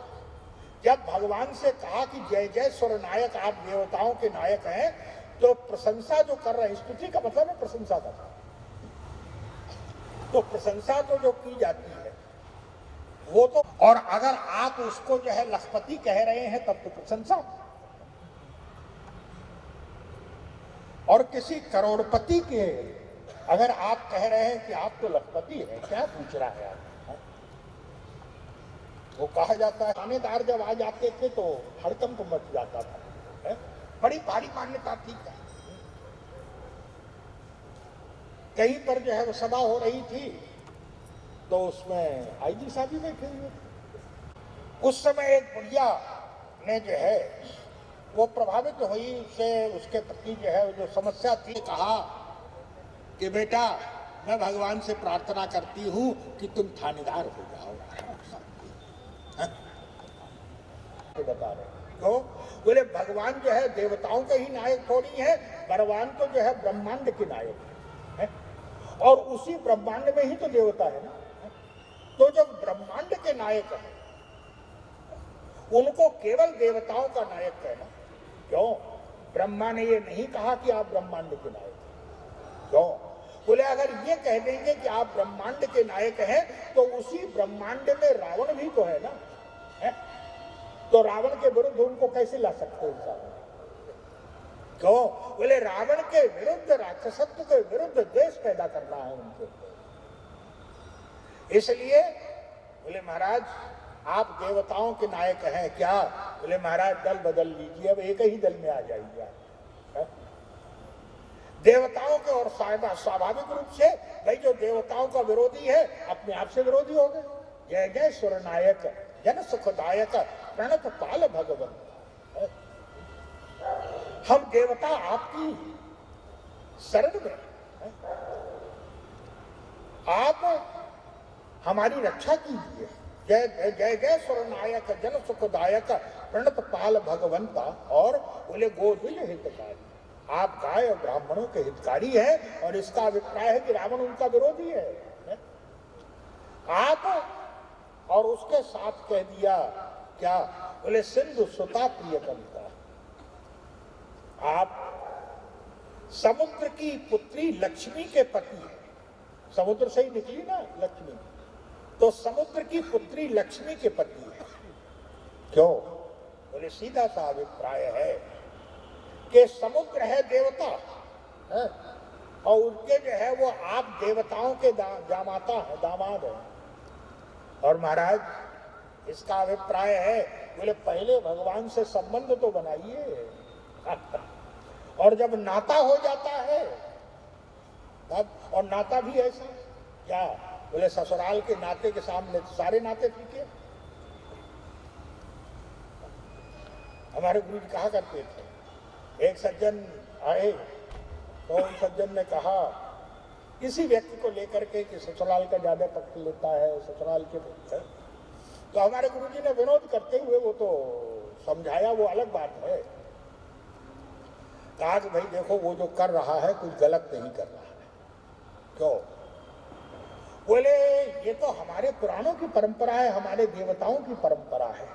जब भगवान से कहा कि जय जय सुर नायक, आप देवताओं के नायक हैं, तो प्रशंसा जो कर रहे हैं, स्तुति का मतलब है प्रशंसा करना, तो प्रशंसा तो जो की जाती है वो तो, और अगर आप उसको जो है लखपति कह रहे हैं तब तो प्रशंसा, और किसी करोड़पति के अगर आप कह रहे हैं कि आप तो लखपति हैं, क्या पूछ रहा है आप? वो कहा जाता है थानेदार जब आ जाते थे तो हड़कंप मच जाता था, है? बड़ी भारी मान्यता थी। कहीं पर जो है वो सभा हो रही थी तो उसमें आईजी साहब भी बैठे हुए थे। उस समय एक बुढ़िया ने जो है वो प्रभावित हुई से उसके प्रति जो है जो समस्या थी, कहा कि बेटा मैं भगवान से प्रार्थना करती हूँ कि तुम थानेदार हो जाओ। बता रहे तो बोले भगवान जो है देवताओं के ही नायक थोड़ी है, भगवान तो जो है ब्रह्मांड के नायक है, और उसी ब्रह्मांड में ही तो देवता है ना। तो जब ब्रह्मांड के नायक है उनको केवल देवताओं का नायक कहना क्यों? ब्रह्मा ने ये नहीं कहा कि आप ब्रह्मांड के नायक हैं, क्यों? बोले अगर ये कह देंगे कि आप ब्रह्मांड के नायक हैं तो उसी ब्रह्मांड में रावण भी तो है ना, है? तो रावण के विरुद्ध उनको कैसे ला सकते हैं? क्यों? बोले रावण के विरुद्ध, राक्षसत्व के विरुद्ध देश पैदा करना है उनके, इसलिए बोले महाराज आप देवताओं के नायक हैं क्या? बोले महाराज दल बदल लीजिए, अब एक ही दल में आ जाइए आप। देवताओं के, और स्वाभाविक रूप से भाई जो देवताओं का विरोधी है अपने आप से विरोधी हो गए। जय जय सुर नायक जन सुखदायक प्रणत पाल भगवन, हम देवता आपकी शरण में, आप हमारी रक्षा कीजिए। जय जय जय सुर नायक जन सुखदायक प्रणत पाल भगवंता, और बोले गोविल हितकारी, आप गाय और ब्राह्मणों के हितकारी हैं, और इसका अभिप्राय है कि रावण उनका विरोधी है। आप और उसके साथ कह दिया क्या? बोले सिंधु सुता प्रिय कविता, आप समुद्र की पुत्री लक्ष्मी के पति हैं, समुद्र से ही निकली ना लक्ष्मी, तो समुद्र की पुत्री लक्ष्मी के पति है। क्यों? बोले सीधा सा अभिप्राय है कि समुद्र है देवता है, और उनके जो है वो आप देवताओं के जामाता है, दामाद है। और महाराज इसका अभिप्राय है, बोले पहले भगवान से संबंध तो बनाइए और जब नाता हो जाता है तब, और नाता भी ऐसा क्या? बोले ससुराल के नाते के सामने सारे नाते फीके। हमारे गुरु जी कहा करते थे, एक सज्जन आए तो उन सज्जन ने कहा किसी व्यक्ति को लेकर के कि ससुराल का ज्यादा पक्ष लेता है, ससुराल के पक्ष है, तो हमारे गुरु जी ने विनोद करते हुए वो तो समझाया, वो अलग बात है। कहा कि भाई देखो वो जो कर रहा है कुछ गलत नहीं कर रहा है। क्यों? बोले ये तो हमारे पुराणों की परंपरा है, हमारे देवताओं की परंपरा है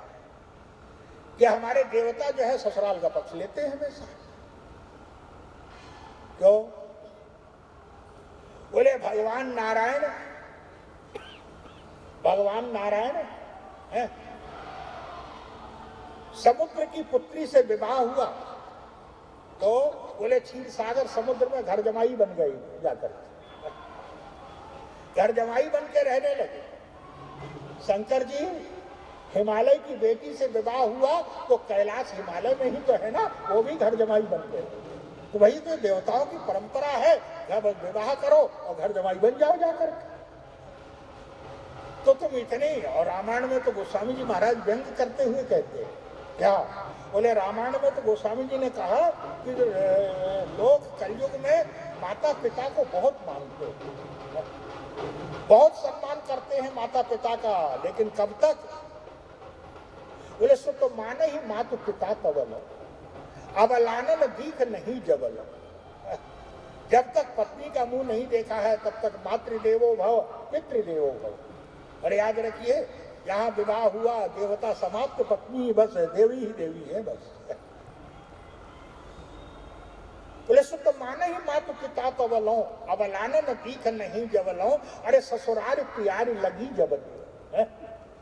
कि हमारे देवता जो है ससुराल का पक्ष लेते हैं हमेशा। क्यों? बोले भगवान नारायण है, समुद्र की पुत्री से विवाह हुआ तो बोले क्षीर सागर समुद्र में घर जमाई बन गई, जाकर घर जमाई बन के रहने लगे। शंकर जी हिमालय की बेटी से विवाह हुआ तो कैलाश हिमालय में ही तो है ना, वो भी घर जमाई बन गए। तो वही तो देवताओं की परंपरा है, जब विवाह करो और घर जमाई बन जाओ जाकर। तो तुम इतने, और रामायण में तो गोस्वामी जी महाराज व्यंग करते हुए कहते हैं क्या? बोले रामायण में तो गोस्वामी जी ने कहा कि लोग कलयुग में माता पिता को बहुत मानते हैं, बहुत सम्मान करते हैं माता पिता का, लेकिन कब तक? बोले सो तो माने ही मातु पिता तवल, अब लानन दीख नहीं जबल। जब तक पत्नी का मुंह नहीं देखा है तब तक मातृदेवो भव पितृदेवो भव। और याद रखिए यहाँ विवाह हुआ, देवता समाप्त, पत्नी ही बस है, देवी ही देवी है बस। बोले सो तो माने ही मातु पिता तो अवलो, अवलानन दीख नहीं जवलो, अरे ससुराल प्यारी लगी जबते।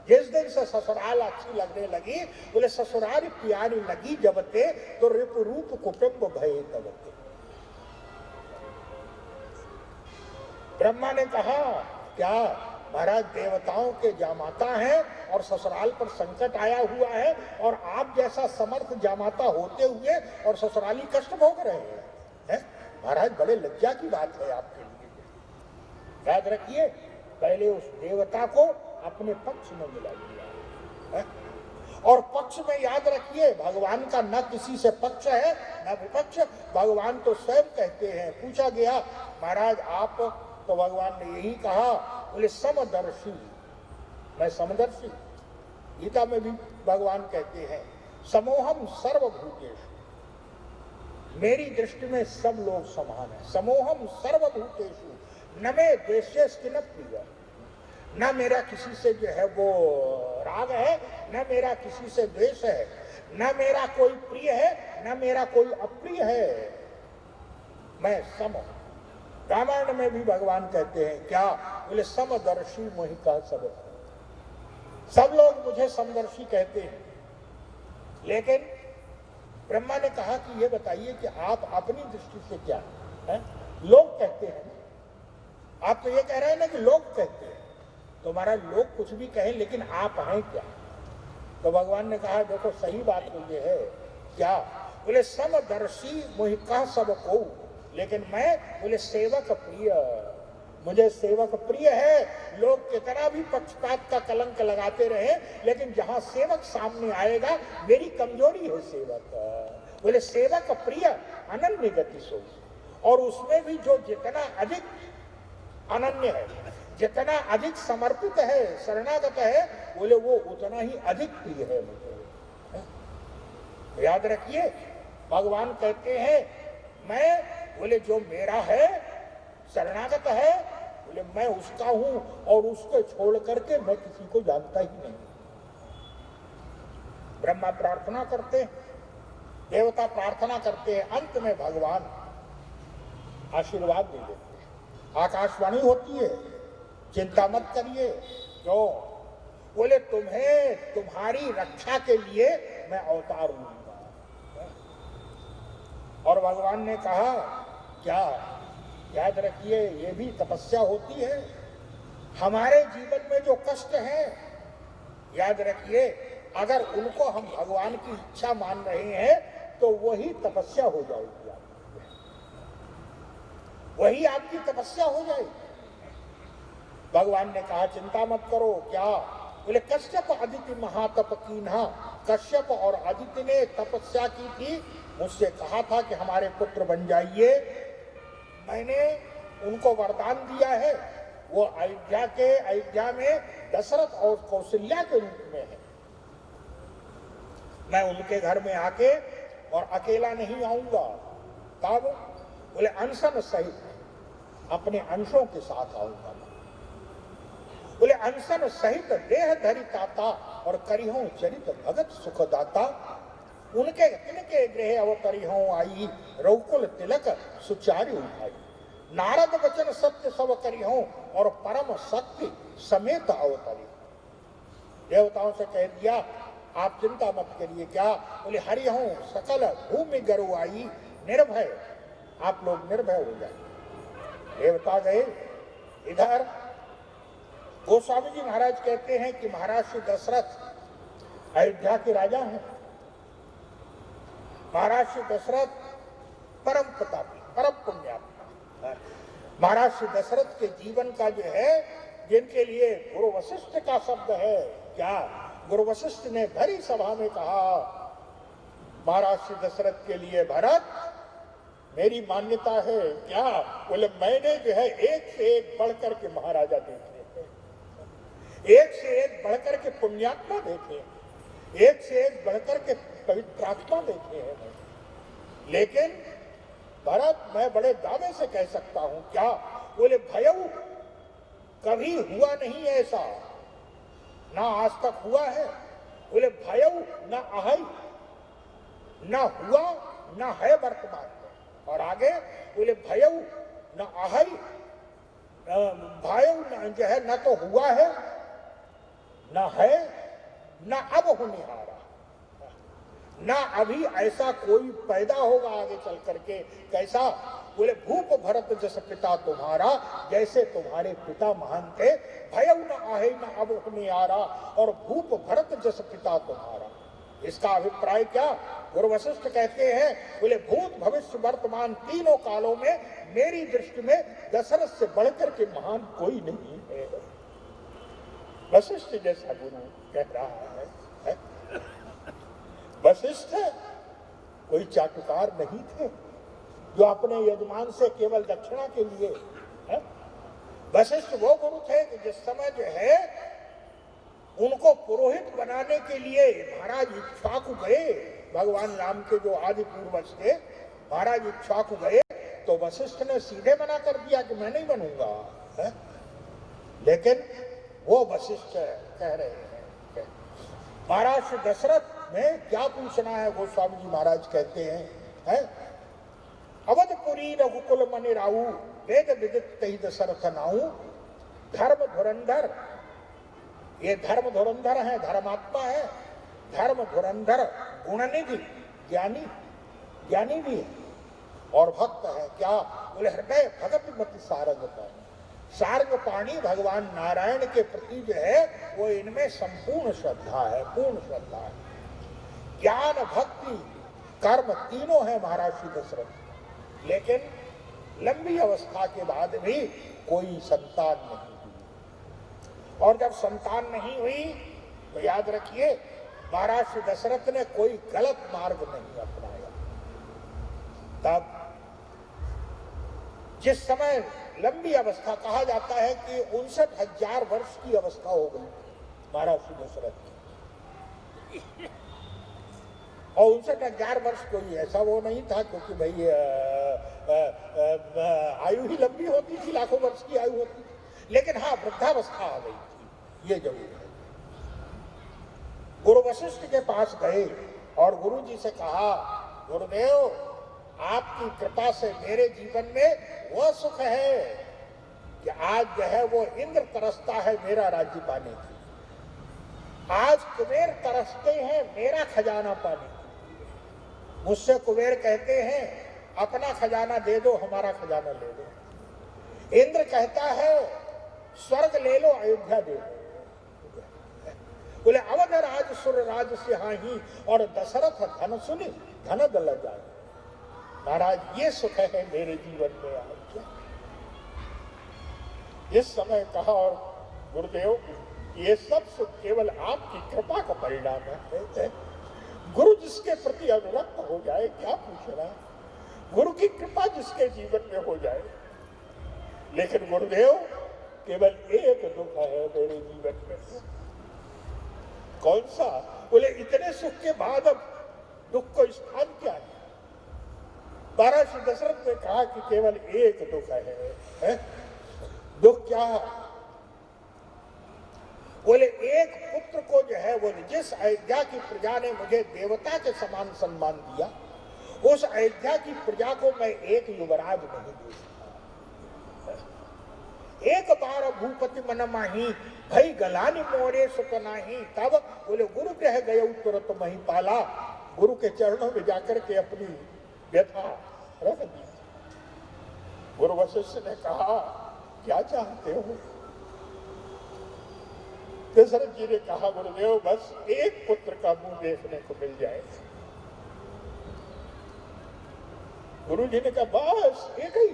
जिस दिन से ससुराल अच्छी लगने लगी, बोले ससुराल प्यारी लगी जबते, तो रिप रूप कुटुंब भये तबते। ब्रह्मा ने कहा क्या महाराज देवताओं के जामाता हैं और ससुराल पर संकट आया हुआ है, और आप जैसा समर्थ जामाता होते हुए और ससुराली कष्ट भोग रहे हैं, है? महाराज बड़े लज्जा की बात है आपके लिए। याद रखिए, पहले उस देवता को अपने पक्ष में मिला दिया है? और पक्ष में याद रखिए, भगवान का न किसी से पक्ष है न विपक्ष, भगवान तो स्वयं कहते हैं। पूछा गया महाराज आप, तो भगवान ने यही कहा, बोले समदर्शी, मैं समदर्शी। गीता में भी भगवान कहते हैं समोहम सर्वभूतेषु, मेरी दृष्टि में सब लोग समान है। समोहम सर्वभूतेषु न मे द्वेष्यस्ति प्रिय, न मेरा किसी से जो है वो राग है, न मेरा किसी से द्वेष है, न मेरा कोई प्रिय है, न मेरा कोई अप्रिय है, मैं सम हूं। रामायण में भी भगवान कहते हैं क्या, बोले समदर्शी मोहि कह सब लोग मुझे समदर्शी कहते हैं। लेकिन ब्रह्मा ने कहा कि ये बताइए कि आप अपनी दृष्टि से क्या है? लोग कहते हैं, आप तो ये कह रहे हैं ना कि लोग कहते हैं, तो हमारा लोग कुछ भी कहें लेकिन आप हैं क्या? तो भगवान ने कहा देखो सही बात तो ये है क्या, बोले समदर्शी मोहि कह सब को, लेकिन मैं बोले सेवक प्रिय, मुझे सेवक प्रिय है। लोग कितना भी पक्षपात का कलंक लगाते रहे, लेकिन जहां सेवक सामने आएगा, मेरी कमजोरी है सेवक, बोले सेवक प्रिय अनन्य गति सो, और उसमें भी जो जितना अधिक अनन्य है, जितना अधिक समर्पित है, शरणागत है, बोले वो उतना ही अधिक प्रिय है मुझे। याद रखिए, भगवान कहते हैं मैं बोले जो मेरा है, शरणागत है, बोले मैं उसका हूं, और उसको छोड़ करके मैं किसी को जानता ही नहीं। ब्रह्मा प्रार्थना करते हैं, देवता प्रार्थना करते हैं, अंत में भगवान आशीर्वाद दे देते हैं। आकाशवाणी होती है, चिंता मत करिए, क्यों? बोले तुम्हें तुम्हारी रक्षा के लिए मैं अवतार लूंगा। और भगवान ने कहा क्या, याद रखिए ये भी तपस्या होती है। हमारे जीवन में जो कष्ट है, याद रखिए अगर उनको हम भगवान की इच्छा मान रहे हैं तो वही तपस्या हो जाएगी, वही आपकी तपस्या हो जाएगी। भगवान ने कहा चिंता मत करो, क्या? बोले कश्यप अदिति महातप कीन्हा, कश्यप और अदिति ने तपस्या की थी, मुझसे कहा था कि हमारे पुत्र बन जाइए। मैंने उनको वरदान दिया है, वो अयोध्या में दशरथ और कौशल्या के रूप में है। मैं उनके घर में आके और अकेला नहीं आऊंगा, तब बोले अनशन सहित अपने अंशों के साथ आऊंगा। बोले अनशन सहित देह धरिताता और करिहों चरित भगत सुखदाता, उनके तिनके गृह अवतरिहों आई, रघुकुल तिलक सुचारी उठाई। नारद वचन सत्य सब करिहों और परम शक्ति समेत अवतरी। देवताओं से कह दिया आप चिंता मत करिए, क्या? बोले हरिहों सकल भूमि गरु आई, निर्भय, आप लोग निर्भय हो जाए। देवता गए। इधर गोस्वामी जी महाराज कहते हैं कि महाराज श्री दशरथ अयोध्या के राजा हैं। महाराज श्री दशरथ परम प्रतापी, परम पुण्यात्मा। महाराज श्री दशरथ के जीवन का जो है, जिनके लिए गुरु वशिष्ठ का शब्द है, क्या? गुरु वशिष्ठ ने भरी सभा में कहा महाराज श्री दशरथ के लिए, भरत मेरी मान्यता है, क्या? बोले मैंने जो है एक से एक बढ़कर के महाराजा देखे, एक से एक बढ़कर के पुण्यात्मा देखे, एक से एक बढ़कर के पवित्रात्मा देखे हैं। लेकिन भरत मैं बड़े दावे से कह सकता हूं, क्या? बोले भयऊ कभी हुआ नहीं ऐसा ना आज तक हुआ है। बोले भयऊ न अहै, न हुआ न है वर्तमान में। और आगे बोले भयऊ न अहै, भयऊ न जो है न तो हुआ है न है न अब होने आ रहा, ना अभी ऐसा कोई पैदा होगा आगे चल करके। कैसा? बोले भूप भरत जस पिता तुम्हारा, जैसे तुम्हारे पिता महान थे। भयऊ न आहे न अब होने आ रहा, और भूप भरत जस पिता तुम्हारा। इसका अभिप्राय क्या? गुरु वशिष्ठ कहते हैं, बोले भूत भविष्य वर्तमान तीनों कालों में मेरी दृष्टि में दशरथ से बढ़कर के महान कोई नहीं है। वशिष्ठ जैसा गुरु कह रहा है। वशिष्ठ कोई चाटुकार नहीं थे जो अपने यजमान से केवल दक्षिणा के लिए है। वशिष्ठ वो गुरु थे कि जिस समय जो है उनको पुरोहित बनाने के लिए महाराज इक्ष्वाकु गए, भगवान राम के जो आदि पूर्वज थे, महाराज इक्ष्वाकु गए तो वशिष्ठ ने सीधे मना कर दिया कि मैं नहीं बनूंगा है? लेकिन वो वशिष्ठ कह रहे हैं महाराज से दशरथ में क्या पूछना है। गोस्वामी जी महाराज कहते हैं, अवधपुरी रघुकुल मनि राहु, वेद विदित तहि दशरथ नाहु। धर्म धुरंधर, ये धर्म धुरंधर है, धर्मात्मा है। धर्म धुरंधर, गुणनिधि, ज्ञानी, ज्ञानी भी है और भक्त है। क्या? बोले हृदय भगत मति सारंगपाणी। सारंगपाणी भगवान नारायण के प्रति जो है वो इनमें संपूर्ण श्रद्धा है, पूर्ण श्रद्धा है। ज्ञान भक्ति कर्म तीनों है महाराज श्री दशरथ। लेकिन लंबी अवस्था के बाद भी कोई संतान नहीं हुई, और जब संतान नहीं हुई तो याद रखिए महाराज श्री दशरथ ने कोई गलत मार्ग नहीं अपनाया। तब जिस समय लंबी अवस्था, कहा जाता है कि 59,000 वर्ष की अवस्था हो गई महाराज श्री दशरथ की। और 59,000 वर्ष कोई ऐसा वो नहीं था, क्योंकि भाई आयु ही लंबी होती थी, लाखों वर्ष की आयु होती थी। लेकिन हाँ, वृद्धावस्था आ गई थी, ये जरूर है। गुरु वशिष्ठ के पास गए और गुरु जी से कहा, गुरुदेव आपकी कृपा से मेरे जीवन में वो सुख है कि आज जो है वो इंद्र तरसता है मेरा राज्य पाने की, आज कुबेर तरसते हैं मेरा खजाना पाने की। मुझसे कुबेर कहते हैं अपना खजाना दे दो, हमारा खजाना ले लो। इंद्र कहता है स्वर्ग ले लो, अयोध्या दे दो। बोले अवध राज सुर राज सिंहाही, और दशरथ धन सुनी धन दल जाए। महाराज ये सुख है मेरे जीवन में आज। इस समय कहा, और गुरुदेव ये सब सुख केवल आपकी कृपा का परिणाम है। गुरु जिसके प्रति अनुरक्त हो जाए, क्या पूछना, गुरु की कृपा जिसके जीवन में हो जाए। लेकिन गुरुदेव केवल एक दुख है मेरे जीवन में। कौन सा? बोले इतने सुख के बाद अब दुख को स्थान क्या है? महाराज श्री दशरथ ने कहा कि केवल एक दुख है। दुख क्या? बोले एक पुत्र को जो है वो, जिस अयोध्या की प्रजा ने मुझे देवता के समान सम्मान दिया, उस अयोध्या की प्रजा को मैं एक युवराज नहीं दे सकता। एक बार भूपति मन माही, भई गलानी मोरे सुख नाही। तब बोले गुरु ग्रह गए तुरंत मही पाला। गुरु के चरणों में जाकर के अपनी व्यथा रख दी। गुरु वशिष्ठ ने कहा क्या चाहते हो? दशरथ जी ने कहा गुरुदेव बस एक पुत्र का मुंह देखने को मिल जाए। गुरु जी ने कहा बस एक ही।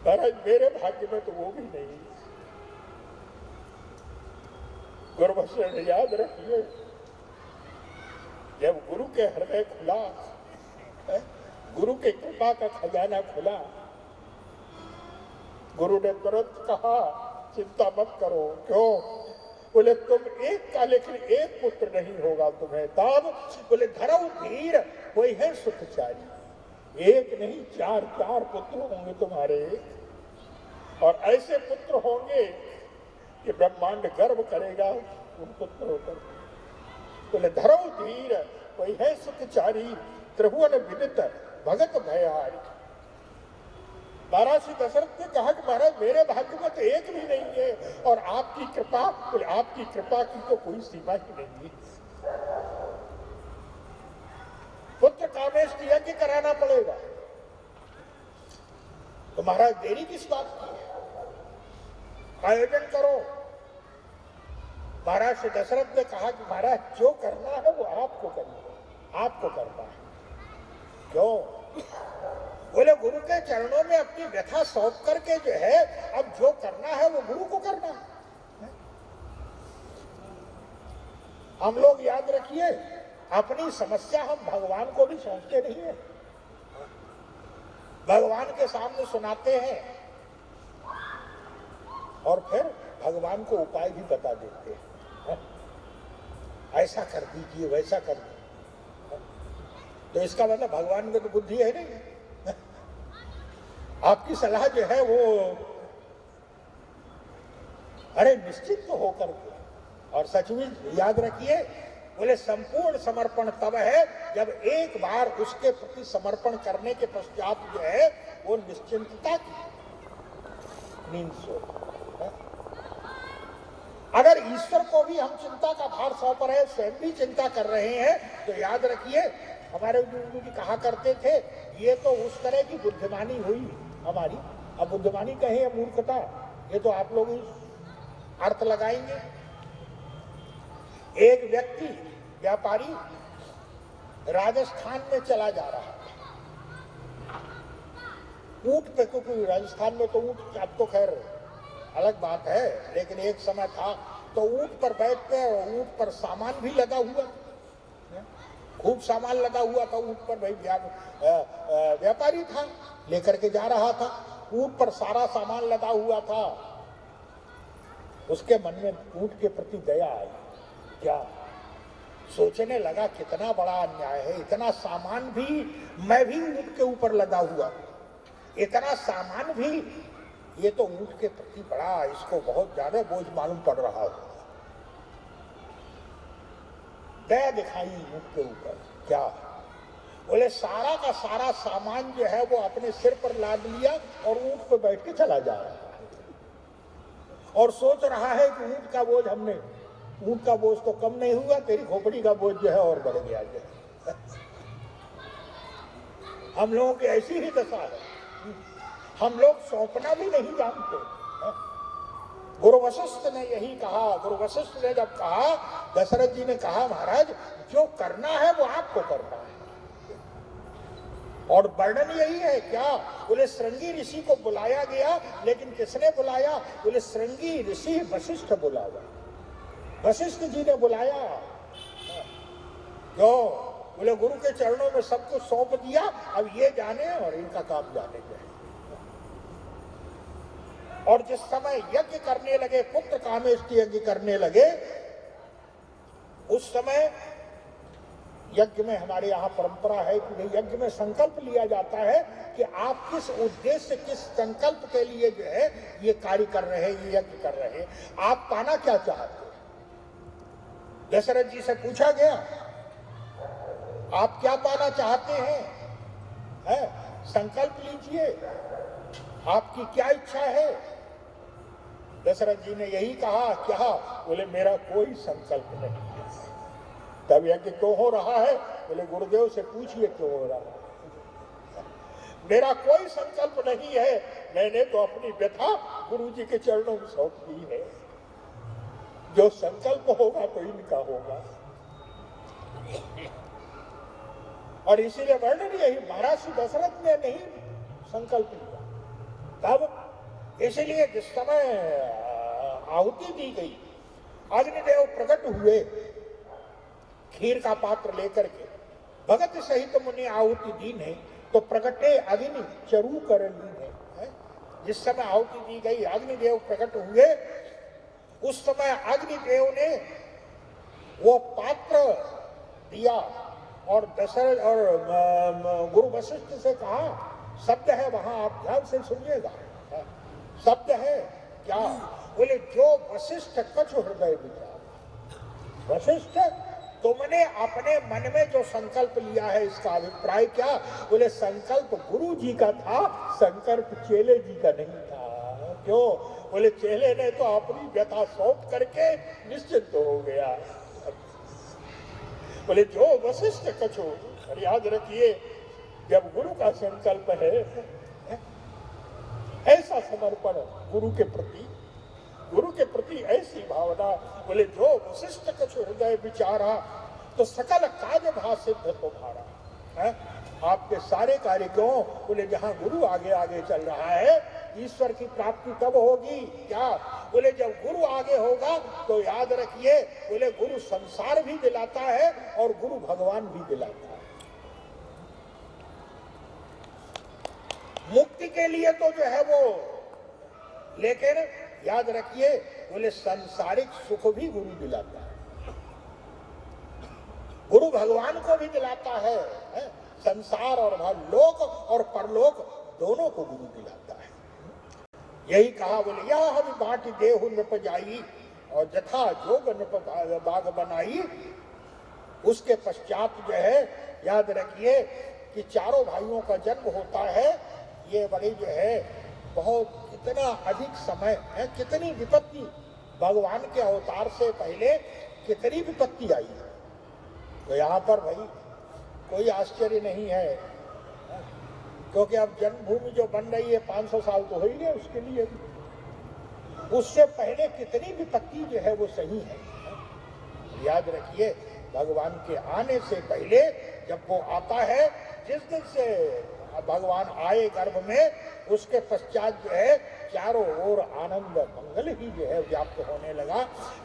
महाराज मेरे भाग्य में तो वो भी नहीं। गुरु वशिष्ठ याद रखिए, जब गुरु के हृदय खुला, गुरु के कृपा का खजाना खुला, गुरु ने तुरंत कहा चिंता मत करो। क्यों? बोले तुम एक का, लेकिन एक पुत्र नहीं होगा तुम्हें। तब बोले धरऊ धीर कोई है सुखचारी। एक नहीं चार पुत्र होंगे तुम्हारे, और ऐसे पुत्र होंगे कि ब्रह्मांड गर्व करेगा उन पुत्र होकर। बोले धरो धीर कोई है सुखचारी, त्रिभुवन विदित भगत भयहारी। महाराज श्री दशरथ ने कहा कि महाराज मेरे भाग्य में तो एक भी नहीं है, और आपकी कृपा, आपकी कृपा की तो कोई सीमा ही नहीं है। पुत्र कामेश की यज्ञ कराना पड़ेगा। तो महाराज देरी किस बात की है, आयोजन करो। महाराज श्री दशरथ ने कहा कि महाराज जो करना है वो आपको करिए, आपको करना है। क्यों? बोले गुरु के चरणों में अपनी व्यथा सौंप करके जो है अब जो करना है वो गुरु को करना है। हम लोग याद रखिए, अपनी समस्या हम भगवान को भी सौंपते नहीं है, भगवान के सामने सुनाते हैं और फिर भगवान को उपाय भी बता देते हैं, ऐसा कर दीजिए वैसा कर दीजिए। तो इसका मतलब भगवान में तो बुद्धि है नहीं, आपकी सलाह जो है वो अरे निश्चित तो होकर के। और सच में याद रखिए, बोले संपूर्ण समर्पण तब है जब एक बार उसके प्रति समर्पण करने के पश्चात जो है वो निश्चिंतता की नींद सो। अगर ईश्वर को भी हम चिंता का भार सौंप रहे हैं, स्वयं भी चिंता कर रहे हैं, तो याद रखिए हमारे गुरु जी कहा करते थे, ये तो उस तरह की बुद्धिमानी हुई हमारी। अब बुद्धिमानी कहे या मूर्खता, ये तो आप लोग ही अर्थ लगाएंगे। एक व्यक्ति व्यापारी राजस्थान में चला जा रहा था ऊंट पे, क्योंकि राजस्थान में तो ऊंट अब तो खैर अलग बात है, लेकिन एक समय था तो ऊंट पर बैठते, ऊंट पर सामान भी लगा हुआ, खूब सामान लगा हुआ था ऊंट पर। भाई व्यापारी था, लेकर के जा रहा था, ऊंट पर सारा सामान लगा हुआ था। उसके मन में ऊंट के प्रति दया आई। क्या सोचने लगा, कितना बड़ा अन्याय है, इतना सामान भी, मैं भी ऊंट के ऊपर लगा हुआ, इतना सामान भी, ये तो ऊंट के प्रति बड़ा, इसको बहुत ज्यादा बोझ मालूम पड़ रहा है। दया दिखाई ऊंट के ऊपर। क्या? बोले सारा का सारा सामान जो है वो अपने सिर पर लाद लिया और ऊंट पर बैठ के चला जा रहा है, और सोच रहा है कि ऊंट का बोझ ऊंट का बोझ तो कम नहीं हुआ, तेरी खोपड़ी का बोझ जो है और बढ़ गया। हम लोगों की ऐसी ही दशा है, हम लोग सौंपना भी नहीं जानते। गुरु वशिष्ठ ने यही कहा, गुरु वशिष्ठ ने जब कहा, दशरथ जी ने कहा महाराज जो करना है वो आपको करना है। और वर्णन यही है। क्या? बोले श्रृंगी ऋषि को बुलाया गया, लेकिन किसने बुलाया? बोले श्रृंगी ऋषि वशिष्ठ बुलाया, वशिष्ठ जी ने बुलाया। क्यों? बोले गुरु के चरणों में सब कुछ सौंप दिया, अब ये जाने और इनका काम जाने गए। और जिस समय यज्ञ करने लगे, पुत्र कामेश की यज्ञ करने लगे, उस समय यज्ञ में हमारे यहाँ परंपरा है कि यज्ञ में संकल्प लिया जाता है कि आप किस उद्देश्य, किस संकल्प के लिए जो है ये कार्य कर रहे हैं, ये यज्ञ कर रहे हैं, आप पाना क्या चाहते हैं। दशरथ जी से पूछा गया, आप क्या पाना चाहते हैं? संकल्प लीजिए, आपकी क्या इच्छा है? दशरथ जी ने यही कहा। क्या? बोले मेरा कोई संकल्प नहीं है। तब यज्ञ क्यों हो रहा है? बोले गुरुदेव से पूछिए क्यों हो रहा है। मेरा कोई संकल्प नहीं है, मैंने तो अपनी व्यथा गुरु जी के चरणों में सौंप दी है। जो संकल्प होगा तो इनका होगा। और इसीलिए वर्णन यही, महाराज श्री दशरथ ने नहीं संकल्प लिया। तब इसलिए जिस समय आहुति दी गई, अग्निदेव प्रकट हुए खीर का पात्र लेकर के, भगत सहित मुनि आहुति दी नहीं तो प्रकटे अग्नि चरू कर ली है। जिस समय आहुति दी गई, अग्निदेव प्रकट हुए, उस समय अग्निदेव ने वो पात्र दिया और दशरथ और गुरु वशिष्ठ से कहा, शब्द है वहां, आप ध्यान से सुनिएगा, शब्द है। क्या? बोले जो वशिष्ठ कछु हृदय विचार। वशिष्ठ, तुमने अपने मन में जो संकल्प लिया है इसका अभिप्राय क्या? बोले संकल्प गुरु जी का था, संकल्प चेले जी का नहीं था। क्यों? बोले चेले ने तो अपनी व्यथा सौंप करके निश्चिंत हो गया। बोले जो वशिष्ठ कछु, याद रखिए जब गुरु का संकल्प है ऐसा समर्पण गुरु के प्रति ऐसी भावना। बोले जो वशिष्ठ कछु हृदय विचारा तो सकल काज भा सिद्ध तुम्हारा। आपके सारे कार्य क्यों? बोले जहां गुरु आगे आगे चल रहा है, ईश्वर की प्राप्ति कब होगी? क्या? बोले जब गुरु आगे होगा तो याद रखिए, बोले गुरु संसार भी दिलाता है और गुरु भगवान भी दिलाता है। मुक्ति के लिए तो जो है वो, लेकिन याद रखिए बोले सांसारिक सुख भी गुरु दिलाता है, गुरु भगवान को भी दिलाता है। संसार और लोक और परलोक दोनों को गुरु दिलाता है। यही कहा, बोले यह हम बांट देहु नृप जाई और जथा जोग नृप बाग बनाई। उसके पश्चात जो है याद रखिए कि चारों भाइयों का जन्म होता है। ये बड़ी जो है बहुत कितना अधिक समय है, कितनी विपत्ति भगवान के अवतार से पहले कितनी विपत्ति आई है। तो यहाँ पर भाई कोई आश्चर्य नहीं है, क्योंकि अब जन्मभूमि जो बन रही है 500 साल तो हो ही गए उसके लिए। उससे पहले कितनी विपत्ति जो है वो सही है। याद रखिए भगवान के आने से पहले जब वो आता है, जिस दिन से भगवान आए गर्भ में, उसके पश्चात जो है चारों ओर आनंद मंगल ही जो है व्याप्त होने लगा।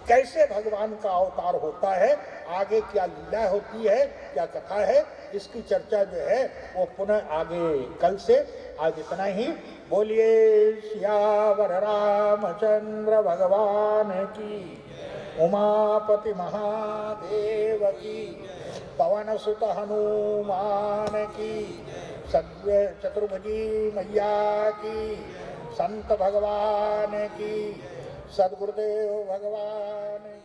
कैसे भगवान का अवतार होता है, आगे क्या लीला होती है, क्या कथा है, इसकी चर्चा जो है वो पुनः आगे कल से। आज इतना ही। बोलिए सियावर रामचंद्र भगवान की, उमापति महादेव की, पवन सुत हनुमान की, चतुर्भुजी मैया की, संत भगवान की, सद्गुरुदेव भगवान की।